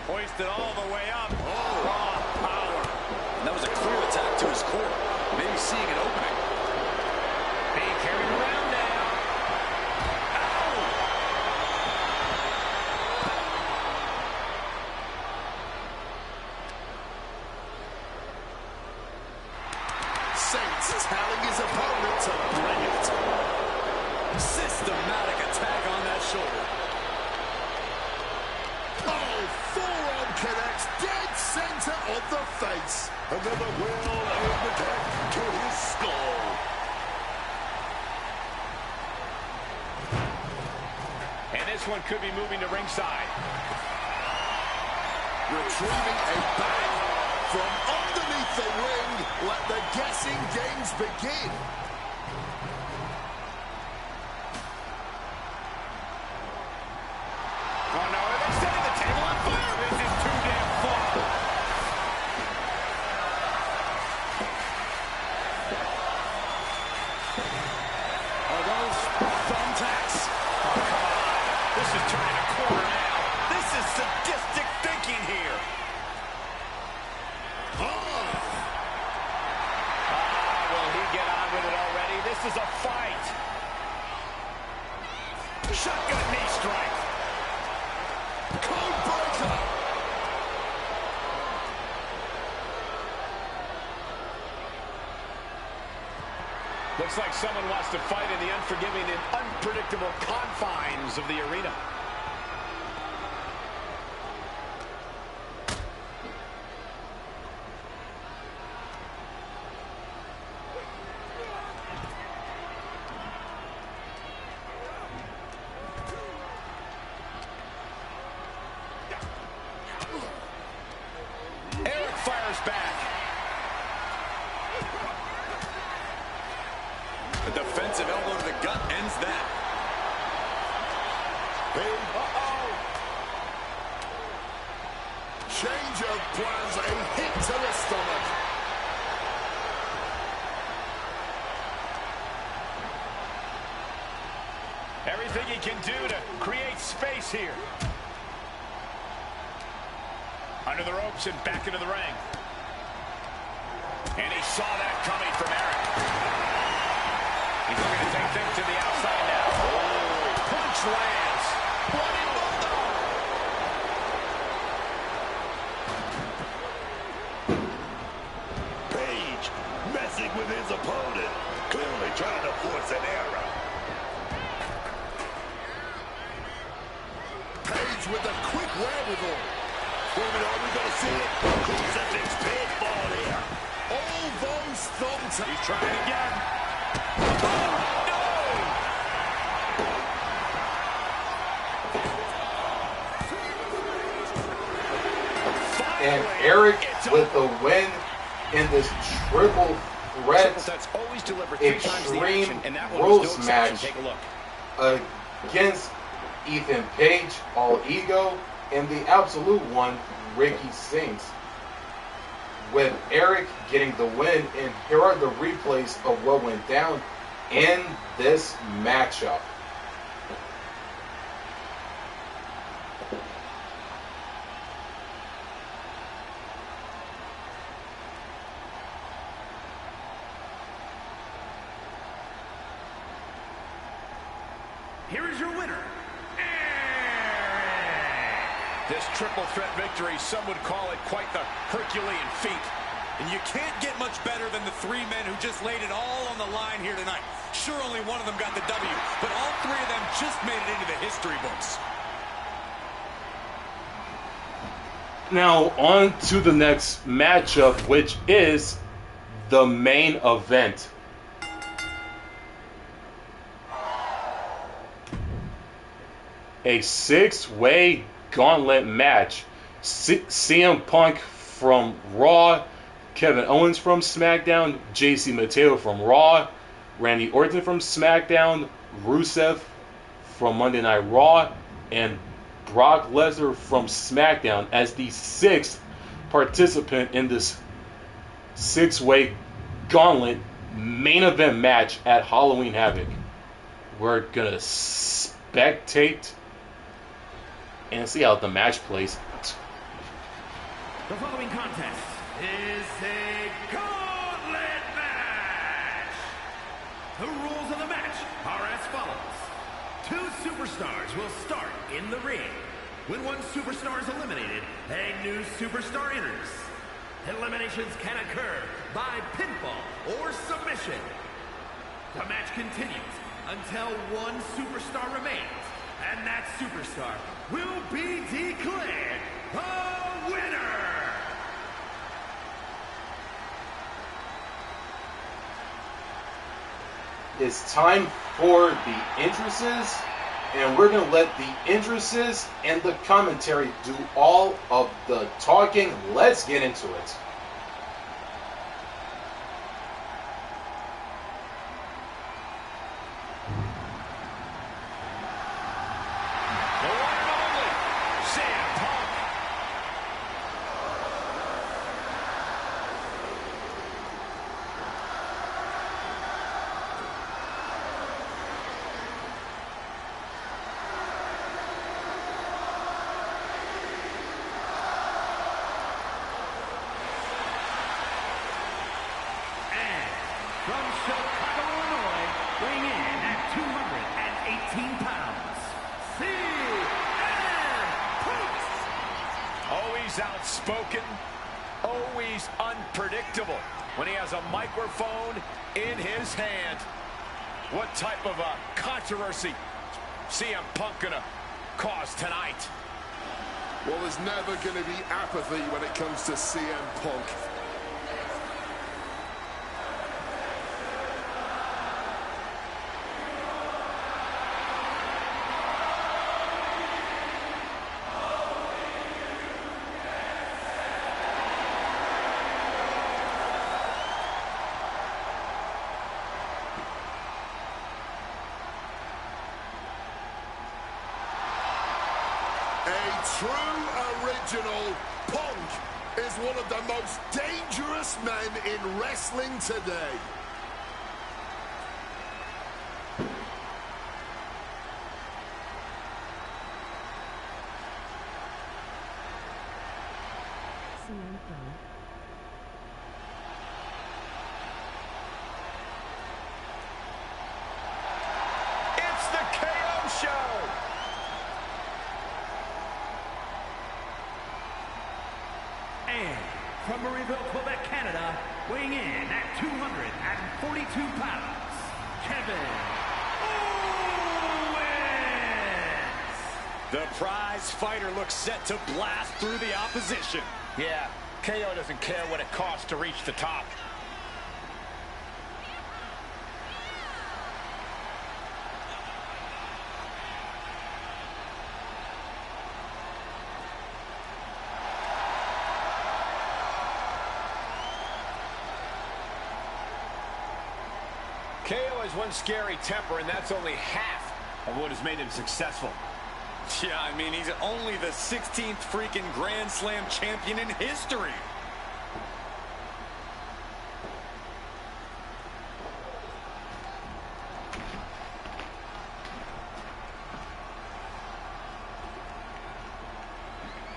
Hoisted all the way up. Raw power. And that was a clear attack to his core. Maybe seeing an opening. Being carried around now. Ow! Saints telling his opponent to bring it. Systematic attack on that shoulder. Oh, forearm connects dead center of the face. Another well-aimed attack to his skull. And this one could be moving to ringside. Retrieving a bag from underneath the ring. Let the guessing games begin. Oh no, are they setting the table on fire? This is too damn far. Are those thumbtacks? Oh, come on. This is turning a corner now. This is sadistic thinking here. Will he get on with it already? This is a fight. Shotgun knee strike. Code breaker. Looks like someone wants to fight in the unforgiving and unpredictable confines of the arena. Eric fires back. A defensive elbow to the gut ends that. Uh-oh. Change of plans, a hit to the stomach. Everything he can do to create space here. Under the ropes and back into the ring. And he saw that coming from Eric. He's looking to take things to the outside now. Oh, punch lands. Bloody bulldog. Page messing with his opponent. Clearly trying to force an error. Page with a quick wherewithal. Wait a minute, are we going to see it? Crucifix pinfall here. All those thumbs. He's trying again. And Eric with the win in this triple threat That's always delivered 3 times the extreme action, and that one was no roast exception. match Take a look. against Ethan Page, All Ego, and the absolute one, Ricky Sings. With Eric getting the win, and here are the replays of what went down in this matchup. Here is your winner, This triple threat victory, some would call it quite the Herculean feat. And you can't get much better than the 3 men who just laid it all on the line here tonight. Sure, only one of them got the W, but all 3 of them just made it into the history books. Now, on to the next matchup, which is the main event. A 6-way gauntlet match. CM Punk from Raw, Kevin Owens from SmackDown, JC Mateo from Raw, Randy Orton from SmackDown, Rusev from Monday Night Raw, and Brock Lesnar from SmackDown as the 6th participant in this 6-way gauntlet main event match at Halloween Havoc. We're gonna spectate and see how the match plays. The following contest is a gauntlet match. The rules of the match are as follows. 2 superstars will start in the ring. When one superstar is eliminated, a new superstar enters. Eliminations can occur by pinfall or submission. The match continues until one superstar remains, and that superstar will be declared the winner. It's time for the entrances, and we're going to let the entrances and the commentary do all of the talking. Let's get into it. The one and only CM Punk. From Chicago, Illinois, weighing in at 218 pounds, CM Punk. Always outspoken, always unpredictable. when he has a microphone in his hand. What type of a controversy CM Punk gonna cause tonight? Well, there's never going to be apathy when it comes to CM Punk. A true original. Punk is one of the most dangerous men in wrestling today. CM Punk. It's the KO Show! And from Marieville, Quebec, Canada, weighing in at 242 pounds, Kevin Owens! The prize fighter looks set to blast through the opposition. Yeah, KO doesn't care what it costs to reach the top. KO has one scary temper, and that's only half of what has made him successful. Yeah, I mean, he's only the 16th freaking Grand Slam champion in history.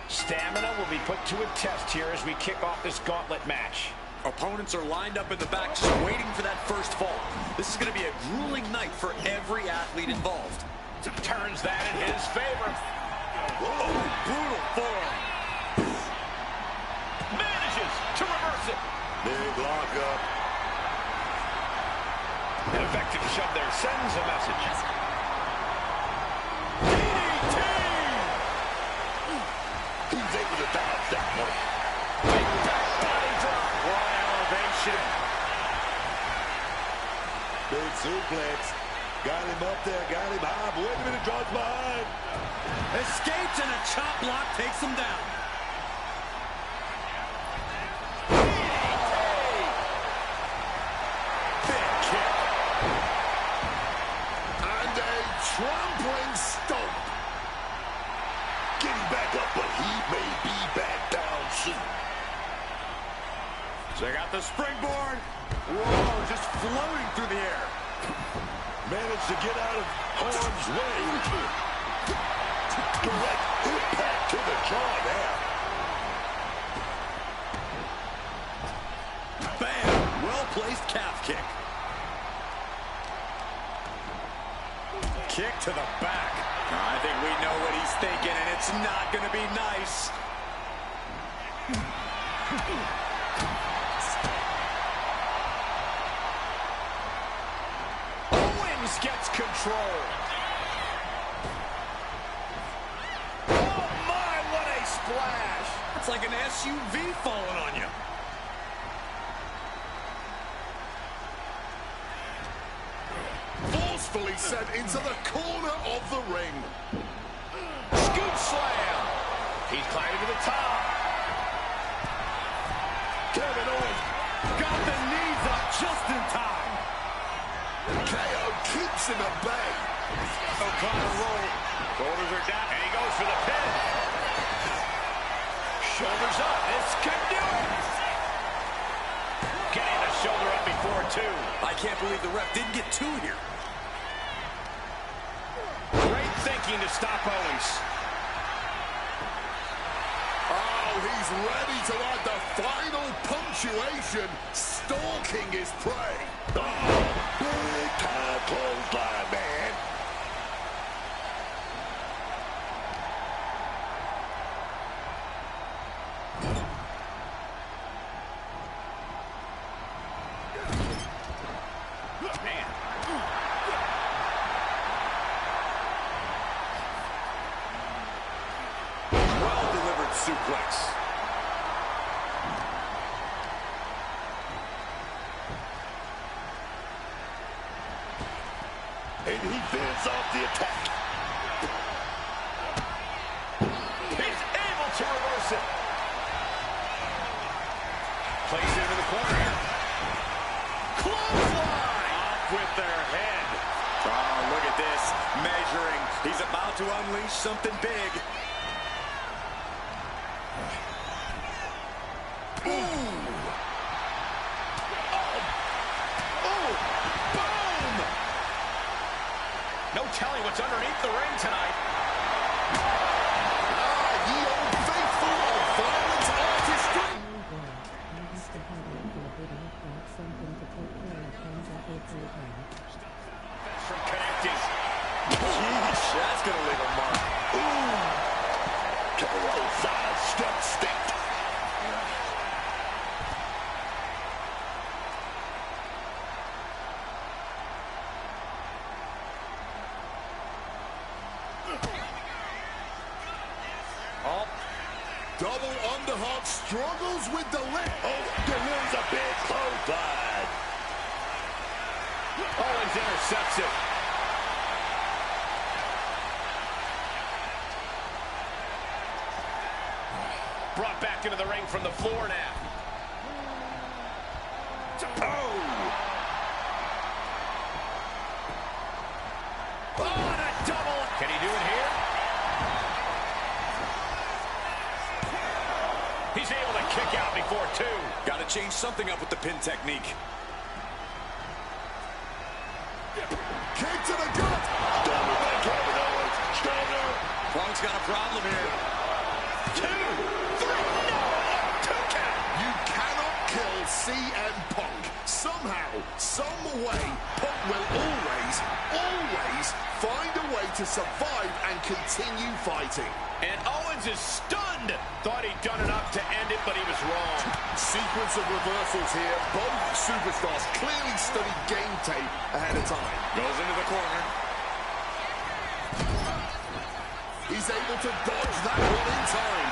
Stamina will be put to a test here as we kick off this gauntlet match. Opponents are lined up in the back just waiting for that first fall. This is going to be a grueling night for every athlete involved. Turns that in his favor. Oh, brutal forearm. Manages to reverse it. Big lockup. An effective shove there sends a message. DDT! He's able to dodge that one. Big back body drop. What elevation. Big suplex. Got him up there, got him high. Wait a minute, drops behind. Escapes and a chop block takes him down. Big kick. And a trampling stomp. Getting back up, but he may be back down soon. Check out the springboard. Whoa, just floating through the air. Managed to get out of harm's way. Direct impact to the jaw there. Bam! Well-placed calf kick. Kick to the back. I think we know what he's thinking, and it's not going to be nice. Owens gets control. Oh my, what a splash. It's like an SUV falling on you. Forcefully sent into the corner of the ring. Scoop slam. He's climbing to the top. Kevin Owens. Got the knees up just in time. KO keeps him at bay. O'Connor roll. Shoulders are down, and he goes for the pin. Shoulders up. This could do it. Getting the shoulder up before two. I can't believe the ref didn't get two here. Great thinking to stop Owens. Oh, he's ready to add the final punctuation, stalking his prey. Oh, big time clothesline, man. Man. Well-delivered suplex. And he fends off the attack. He's able to reverse it. Place it into the corner here. Clothesline! Off with their head. Oh, look at this. Measuring. He's about to unleash something big. No telling what's underneath the ring tonight. Ye old faithful of violent artistry. You used to have a little bit of something to take care of hands up every time. From connecting. Sheesh, that's going to leave a mark. KO 5-step step. Oh, Double underhook struggles with the leg. Oh, delivers a big clothesline. Owens intercepts it. Brought back into the ring from the floor now. Oh! Oh, and a double. Can he do it here? He's able to kick out before two. got to change something up with the pin technique. Kick to the gut. Double by Kevin Owens. Stunner. Punk's got a problem here. 2, 3, no! 2 count. You cannot kill CM Punk. Somehow, some way, Punk will always find a way to survive and continue fighting. And Owens is stunned. Thought he'd done enough to end it, but he was wrong. Sequence of reversals here. Both superstars clearly studied game tape ahead of time. Goes into the corner. He's able to dodge that one in time.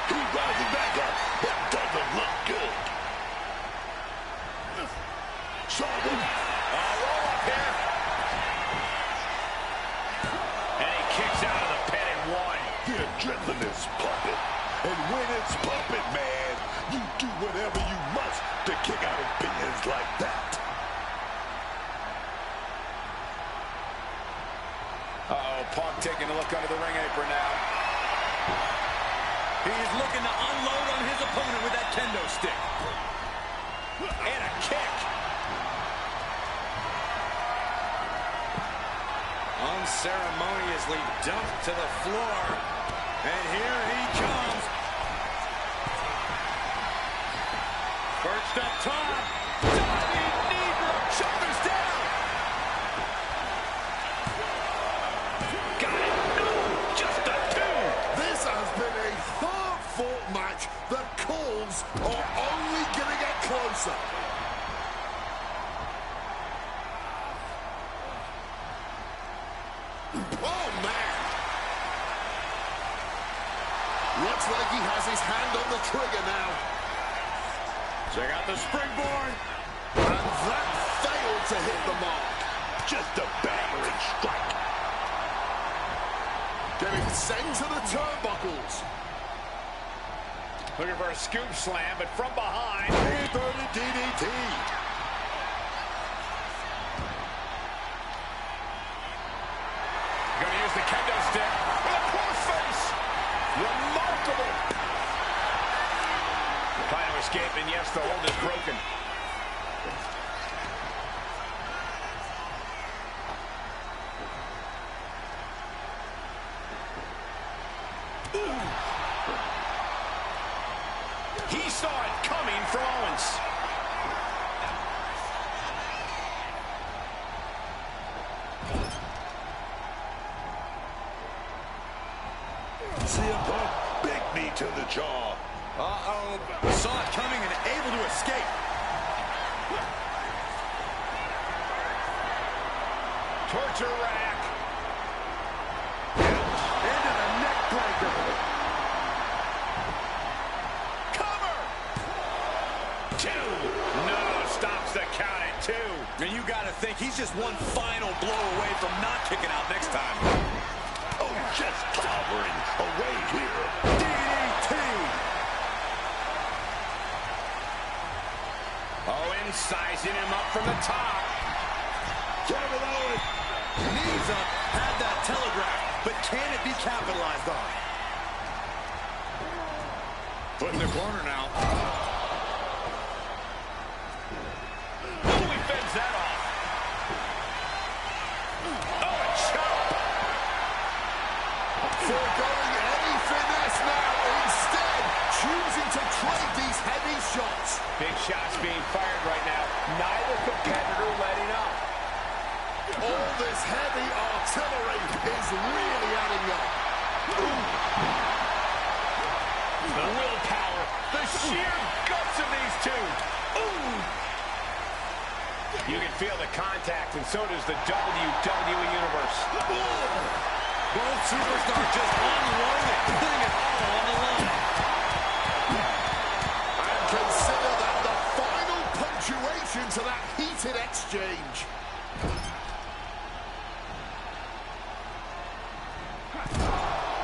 He's rising back up. That doesn't look good. Shoulder. Roll up here. And he kicks out of the pin and one. The adrenaline is pumping. And when it's pumping, man, you do whatever you must to kick out of pins like that. Uh-oh, Punk taking a look under the ring apron now. He's looking to unload on his opponent with that kendo stick. And a kick. Unceremoniously dumped to the floor. And here he comes. Perched up top. Diving knee drop. Shoulders down. Got it. No, just a 2. This has been a hard-fought match. The calls are only going to get closer. Oh, man. Looks like he has his hand on the trigger now. Check out the springboard. And that failed to hit the mark. Just a battering strike. Getting sent to the turnbuckles. Looking for a scoop slam, but from behind. Inverted DDT. Gonna use the kendo stick. With a crossface. Remarkable. Trying to escape, and yes, the hold is broken. He saw it coming from Owens. CM Punk, big knee to the jaw. Uh-oh. Saw it coming and able to escape. Torture rack. Into the neck breaker. Cover. 2. No, stops the count at 2. And you got to think he's just one final blow away from not kicking out next time. Oh, just towering away here. DDT. Owens sizing him up from the top. Kevin Owens. Knees up, had that telegraph, but can it be capitalized on? Put in the corner now. Oh, he fends that off. Oh, a chop. Foregoing any finesse now, instead choosing to trade these heavy shots. Big shots being fired right now. Neither competitor letting up. All this heavy artillery is really adding up. The willpower, the sheer guts of these two. Ooh. You can feel the contact, and so does the WWE Universe. Both superstars just unloaded, putting it all on the line. And consider that the final punctuation to that heated exchange.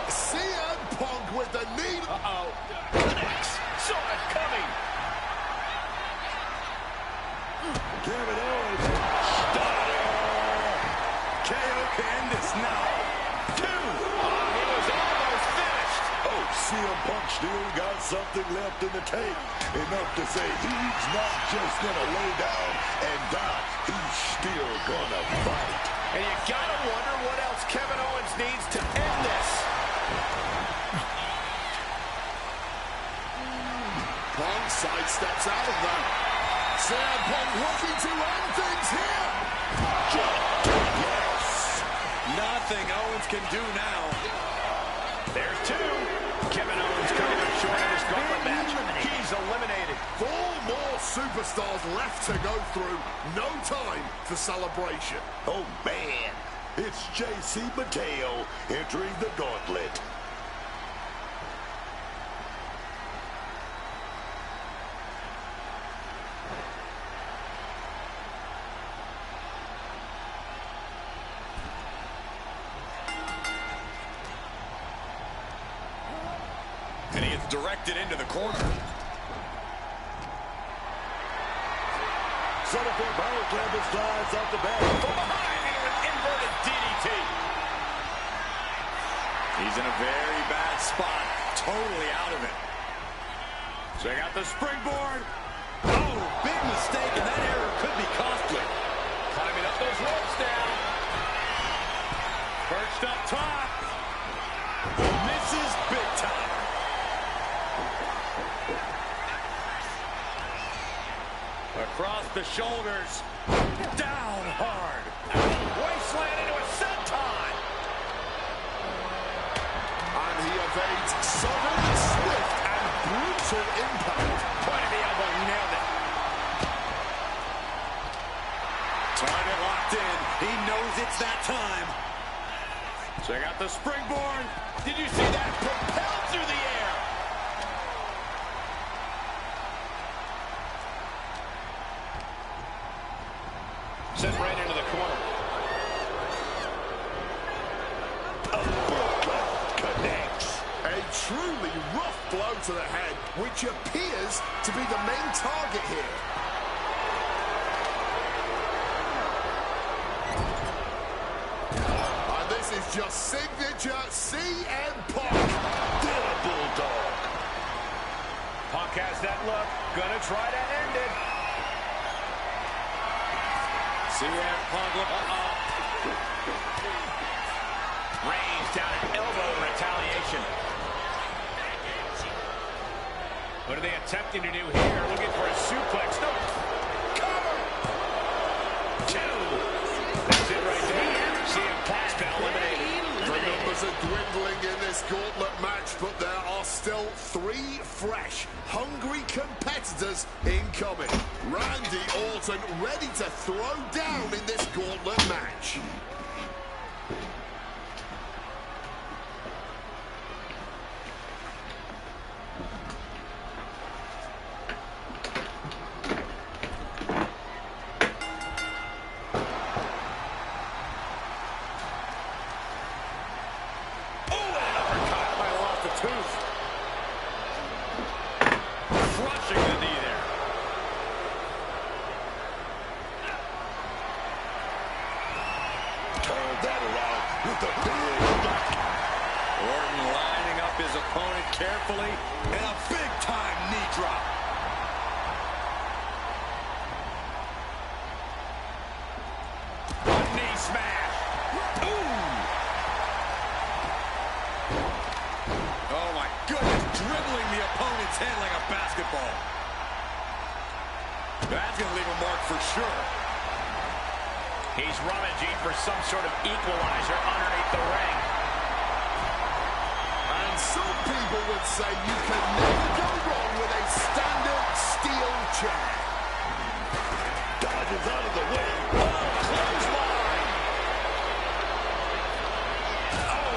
CM Punk with the knee. Uh-oh. Connects. Saw it coming. Kevin Owens. KO can end this now. 2. He was almost finished. Oh, CM Punk still got something left in the tank. Enough to say he's not just gonna lay down and die. He's still gonna fight. And you gotta wonder what else Kevin Owens needs to end this. Punk sidesteps out of that. CM Punk looking to end things here. Yes. Nothing Owens can do now. There's 2. Kevin Owens coming up short of this gauntlet match. He's eliminated. 4 more superstars left to go through. No time for celebration. Oh, man. It's JC Mateo entering the gauntlet. And he gets directed into the corner. Center for Power Campbell slides off the back. From behind here with inverted DDT. He's in a very bad spot. Totally out of it. Check out the springboard. Oh, big mistake, and that error could be costly. Climbing up those ropes now. Perched up top. Misses big time. Across the shoulders. Down hard. Wasteland into a senton. And he evades sudden, swift, and brutal impact. Point of the elbow, nailed it. Target locked in. He knows it's that time. Check out the springboard. Did you see that? Propelled through the air. Sent right into the corner. Connects. A truly rough blow to the head, which appears to be the main target here. And this is just signature CM Punk. Did a bulldog. Punk has that look. Gonna try to end it. CM Punk, Raised down an elbow in retaliation. What are they attempting to do here? Looking for a suplex. No. Cover. 2. That's it right there. CM Punk's been eliminated. The numbers are dwindling in this gauntlet match, but there are still 3 fresh, hungry competitors incoming. Randy Orton ready to throw down in this gauntlet match. Crushing the knee there. Turn that around with the big back. Orton lining up his opponent carefully, and a big-time knee drop. A knee smash. Ooh! Oh, my goodness, dribbling the opponent's head like a basketball. That's going to leave a mark for sure. He's rummaging for some sort of equalizer underneath the ring. And some people would say you can never go wrong with a standard steel chair. Dodges out of the way. Oh, clothesline. Oh.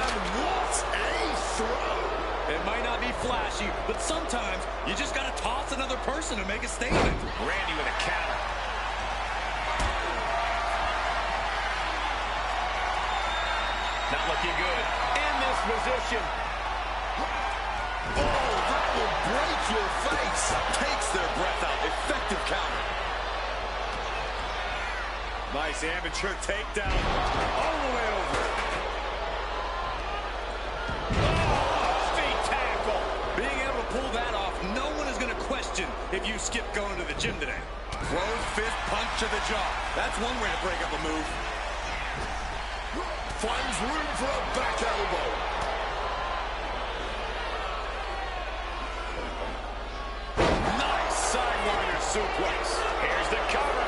And what a throw. It might not be flashy, but sometimes you just got to toss another person to make a statement. Randy with a counter. Not looking good in this position. Oh, that will break your face. Takes their breath out. Effective counter. Nice amateur takedown. All the way over. Being able to pull that off, no one is going to question if you skip going to the gym today. Closed fist punch to the jaw. That's one way to break up a move. Finds room for a back elbow. Nice sidewinder suplex. Here's the cover.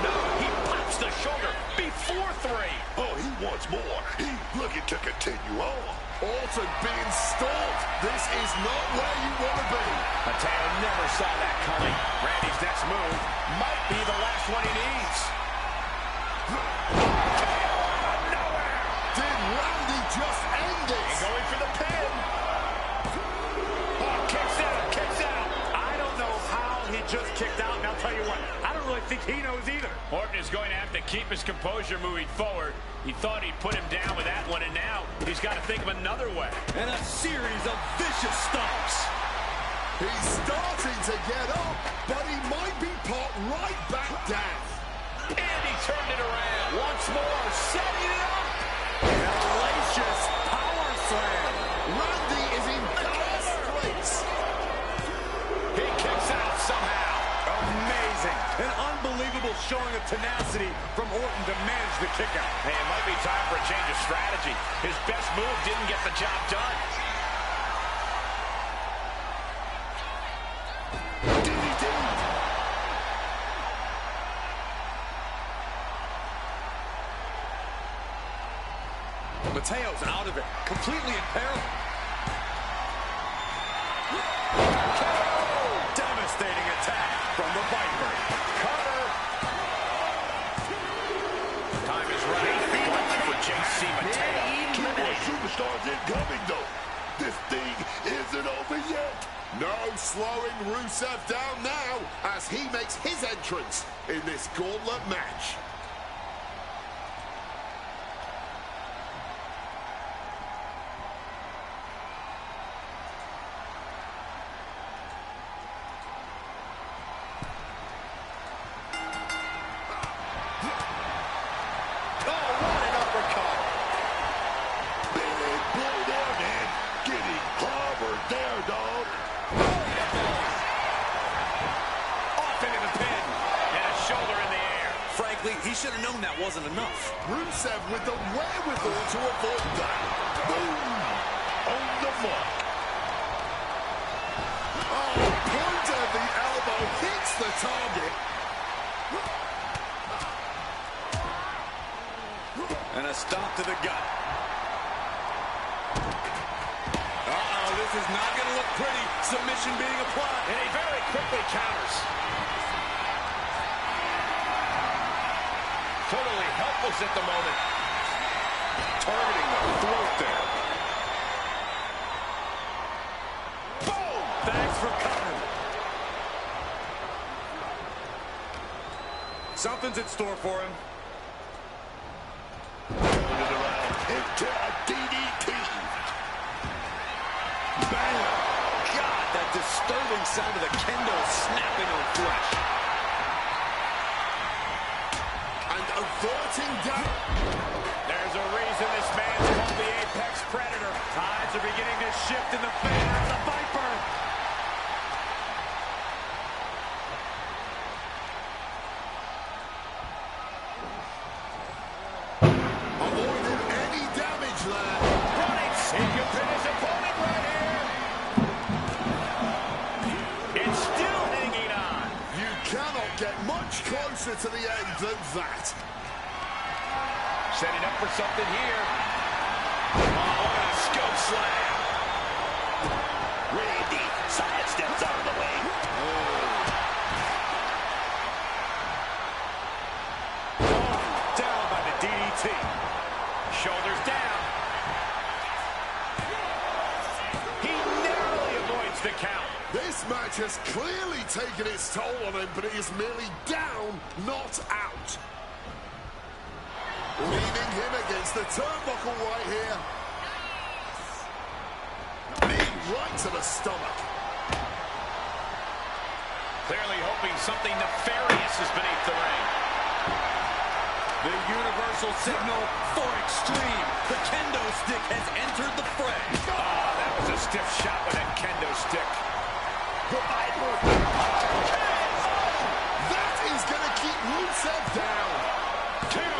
No, he pops the shoulder before 3. Oh, he wants more. He's looking to continue on. Orton being stalked. This is not where you want to be. Mateo never saw that coming. Randy's next move might be the last one he needs. Nowhere. Did Randy just end this? And going for the pin. Oh, kicks out, kicks out. I don't know how he just kicked out, and I'll tell you what, I don't really think he knows either. Orton is going to have to keep his composure moving forward. He thought he'd put him down with that one, and now he's got to think of another way. And a series of vicious stomps. He's starting to get up, but he might be put right back down. And he turned it around. Once more, setting it up. An hellacious power slam. Randy is in dire straits. He kicks out somehow. Amazing. An unbelievable showing of tenacity from Orton to manage the kick out. Hey, it might be time for a change of strategy. His best move didn't get the job done. DDT. Mateo's out of it, completely in peril. Devastating attack from the Viper. Cover. Time is right. Going for JC Mateo. 2 more superstars incoming, though. This thing isn't over yet. No slowing Rusev down now as he makes his entrance in this gauntlet match. He should have known that wasn't enough. Rusev with the wherewithal to avoid that. Boom! On the mark. Oh, point of the elbow hits the target. And a stop to the gut. Uh-oh, this is not going to look pretty. Submission being applied. And he very quickly counters. topless at the moment. Targeting the throat there. Boom! Thanks for covering. Something's in store for him. Into a DDT. Bam! God, that disturbing sound of the kendo snapping on flesh. And averting down. There's a reason this man's called the Apex Predator. Tides are beginning to shift in the favor of the Viper. Avoided any damage there. Running, he can pin his opponent right here. It's still hanging on. You cannot get much closer to the end than that. Setting up for something here. Oh, what a scope slam. Randy sidesteps out of the way. Down by the DDT. Shoulders down. He narrowly avoids the count. This match has clearly taken its toll on him, but it is merely down, not out. Leaning him against the turnbuckle right here. Knee right to the stomach. Clearly hoping something nefarious is beneath the ring. The universal signal for extreme. The kendo stick has entered the fray. Oh, that was a stiff shot with that kendo stick. The Viper. That is going to keep Rusev down. Two.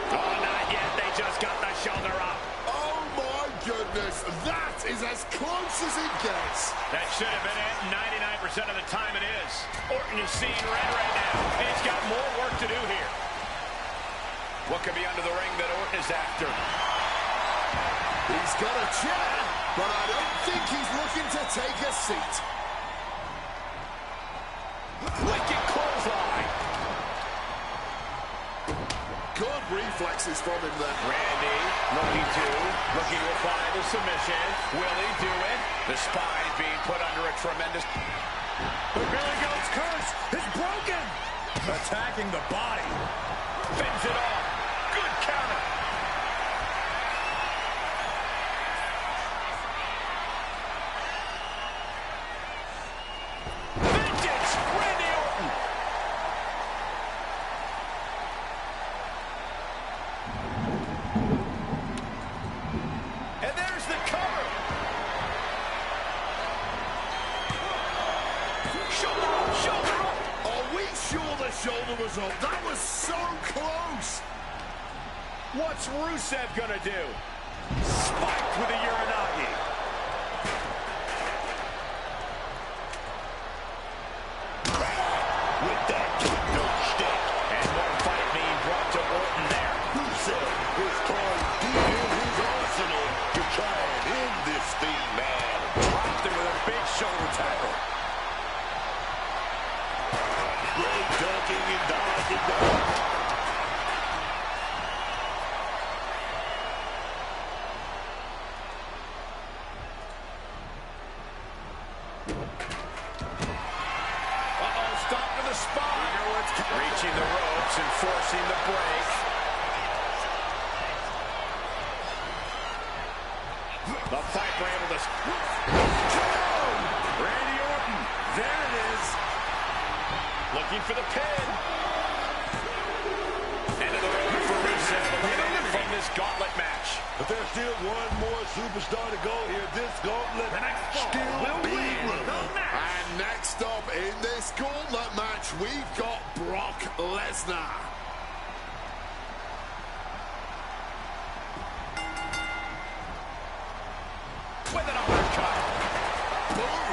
Oh, not yet. They just got the shoulder up. Oh my goodness. That is as close as it gets. That should have been it. 99% of the time it is. Orton is seeing red right now. He's got more work to do here. What could be under the ring that Orton is after? He's got a chair, but I don't think he's looking to take a seat. Wicked clothesline. Good reflexes from him there. Randy looking to apply the submission. Will he do it? The spine being put under a tremendous... The Billy Goat's curse is broken. Attacking the body. Fends it off. Good counter. Vintage Randy Orton. And there's the cover. Shoulder up. Are we sure the shoulder was up? That was so close. What's Rusev gonna do? Spiked with a Uranagi. With that kendo stick. And more fight being brought to Orton there. Rusev is throwing deep in his arsenal to try and end this thing, man. Dropped him with a big shoulder tackle. Great ducking and dodging down. Stop to the spine. Reaching the ropes and forcing the break. The Viper able to... Randy Orton. There it is. Looking for the pin. End of the road for Rusev, eliminated from this gauntlet match. But there's still one more superstar to go here. This gauntlet still being run. And next up in this gauntlet match, we've got Brock Lesnar. With an uppercut. Boom.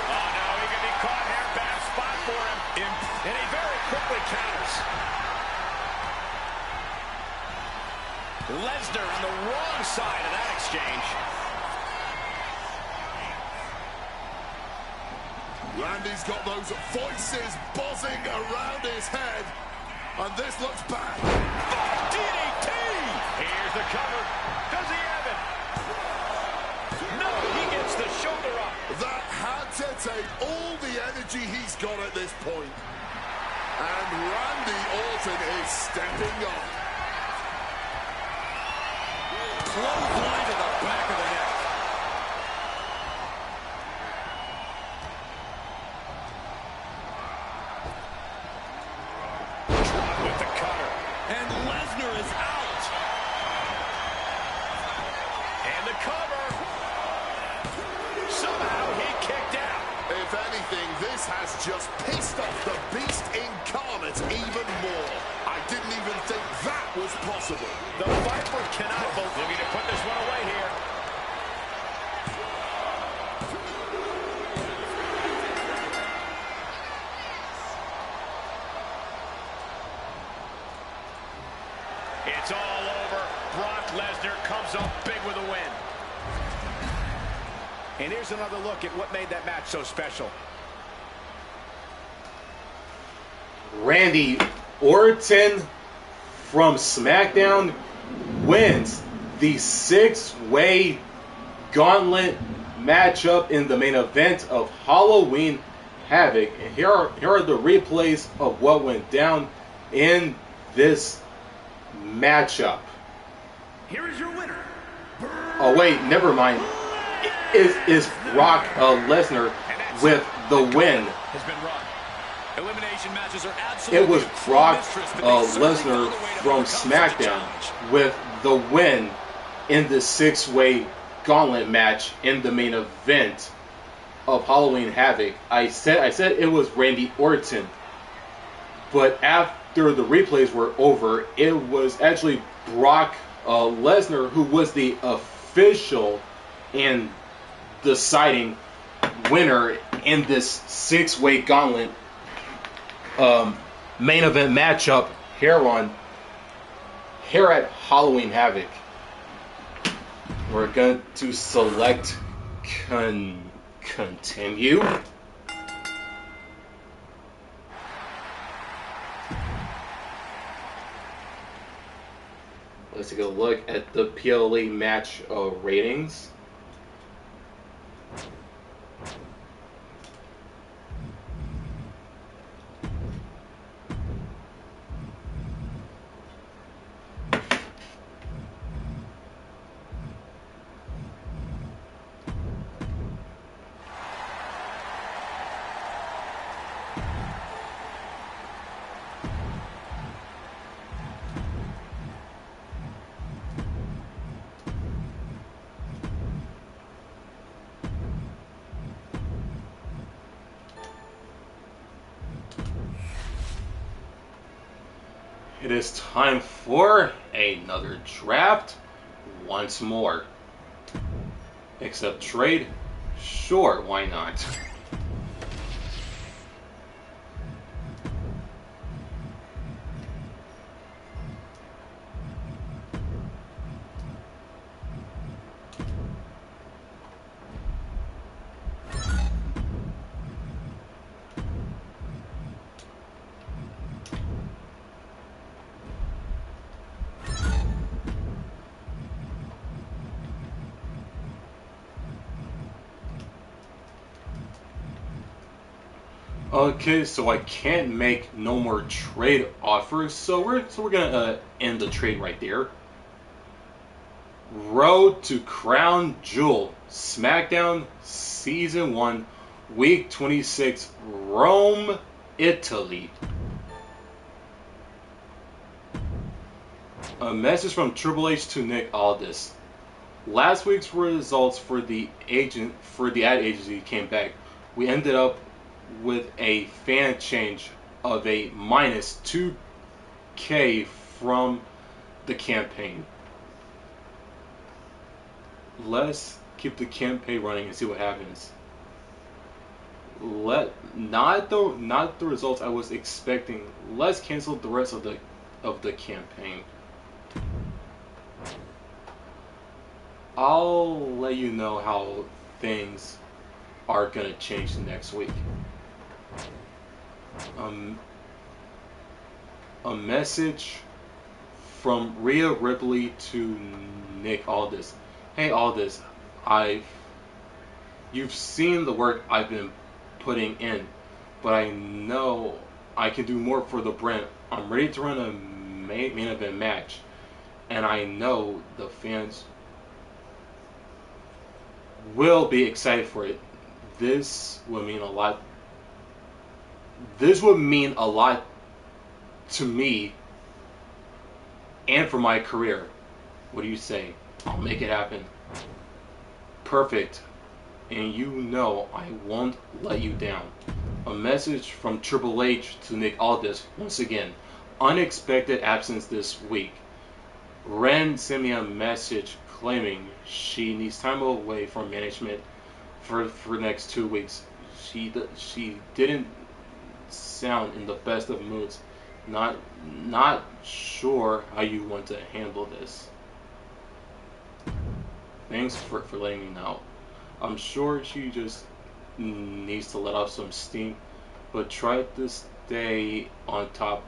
Oh, no, he can be caught here. Bad spot for him. And he very quickly counters. Lesnar on the wrong side of that exchange. Randy's got those voices buzzing around his head, and this looks bad. DDT! Here's the cover. Does he have it? No, he gets the shoulder up. That had to take all the energy he's got at this point. And Randy Orton is stepping up. Clothesline to the back of the neck. Drop with the cutter. And Lesnar is out. And the cover. Somehow he kicked out. If anything, this has just pissed off the beast incarnate even more. I didn't even think that was possible. The Viper cannot both looking to put this one away here. It's all over. Brock Lesnar comes up big with a win. And here's another look at what made that match so special. Randy Orton from SmackDown wins the 6-way gauntlet matchup in the main event of Halloween Havoc. And here are the replays of what went down in this matchup. Here is your winner. Oh wait, never mind. Is Brock Lesnar with the win. Has been run. Elimination matches are absolutely. It was Brock mistress, but they certainly Lesnar found a way to from overcome such a SmackDown challenge. with the win in the 6-way gauntlet match in the main event of Halloween Havoc. I said it was Randy Orton, but after the replays were over, it was actually Brock Lesnar who was the official and deciding winner in this 6-way gauntlet main event matchup here at Halloween Havoc. We're going to select continue. Let's take a look at the PLE match ratings. It is time for another draft once more. Accept trade? Sure, why not? Okay, so I can't make no more trade offers, so we're gonna end the trade right there. Road to Crown Jewel, SmackDown Season 1, Week 26, Rome, Italy. A message from Triple H to Nick Aldis. Last week's results for the ad agency came back. We ended up with a fan change of a minus 2K from the campaign. Let's keep the campaign running and see what happens. Not the results I was expecting. Let's cancel the rest of the campaign. I'll let you know how things are gonna change next week. A message from Rhea Ripley to Nick Aldis. Hey Aldis, you've seen the work I've been putting in, but I know I can do more for the brand. I'm ready to run a main event match, and I know the fans will be excited for it. This would mean a lot. This would mean a lot to me and for my career. What do you say? I'll make it happen. Perfect. And you know I won't let you down. A message from Triple H to Nick Aldis once again. Unexpected absence this week. Ren sent me a message claiming she needs time away from management for the next 2 weeks. She didn't sound in the best of moods. Not sure how you want to handle this. Thanks for letting me know. I'm sure she just needs to let off some steam, but try to stay on top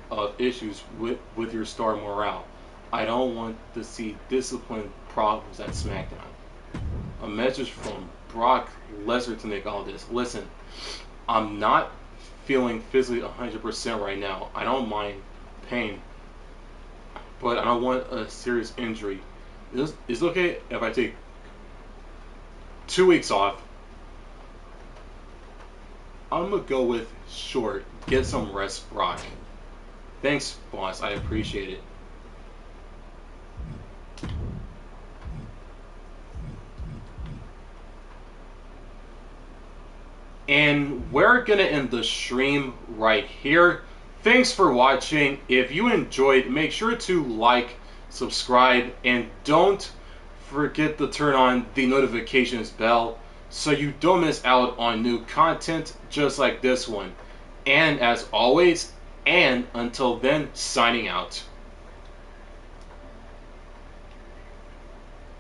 of issues with your star morale. I don't want to see discipline problems at SmackDown. A message from Brock Lesnar to Nick Aldis. Listen, I'm not feeling physically 100% right now. I don't mind pain, but I don't want a serious injury. It's okay if I take 2 weeks off. I'm gonna go with short. Get some rest, Brock. Thanks, boss. I appreciate it. And we're gonna end the stream right here. Thanks for watching. If you enjoyed, make sure to like, subscribe, and don't forget to turn on the notifications bell so you don't miss out on new content just like this one. And as always, and until then, signing out.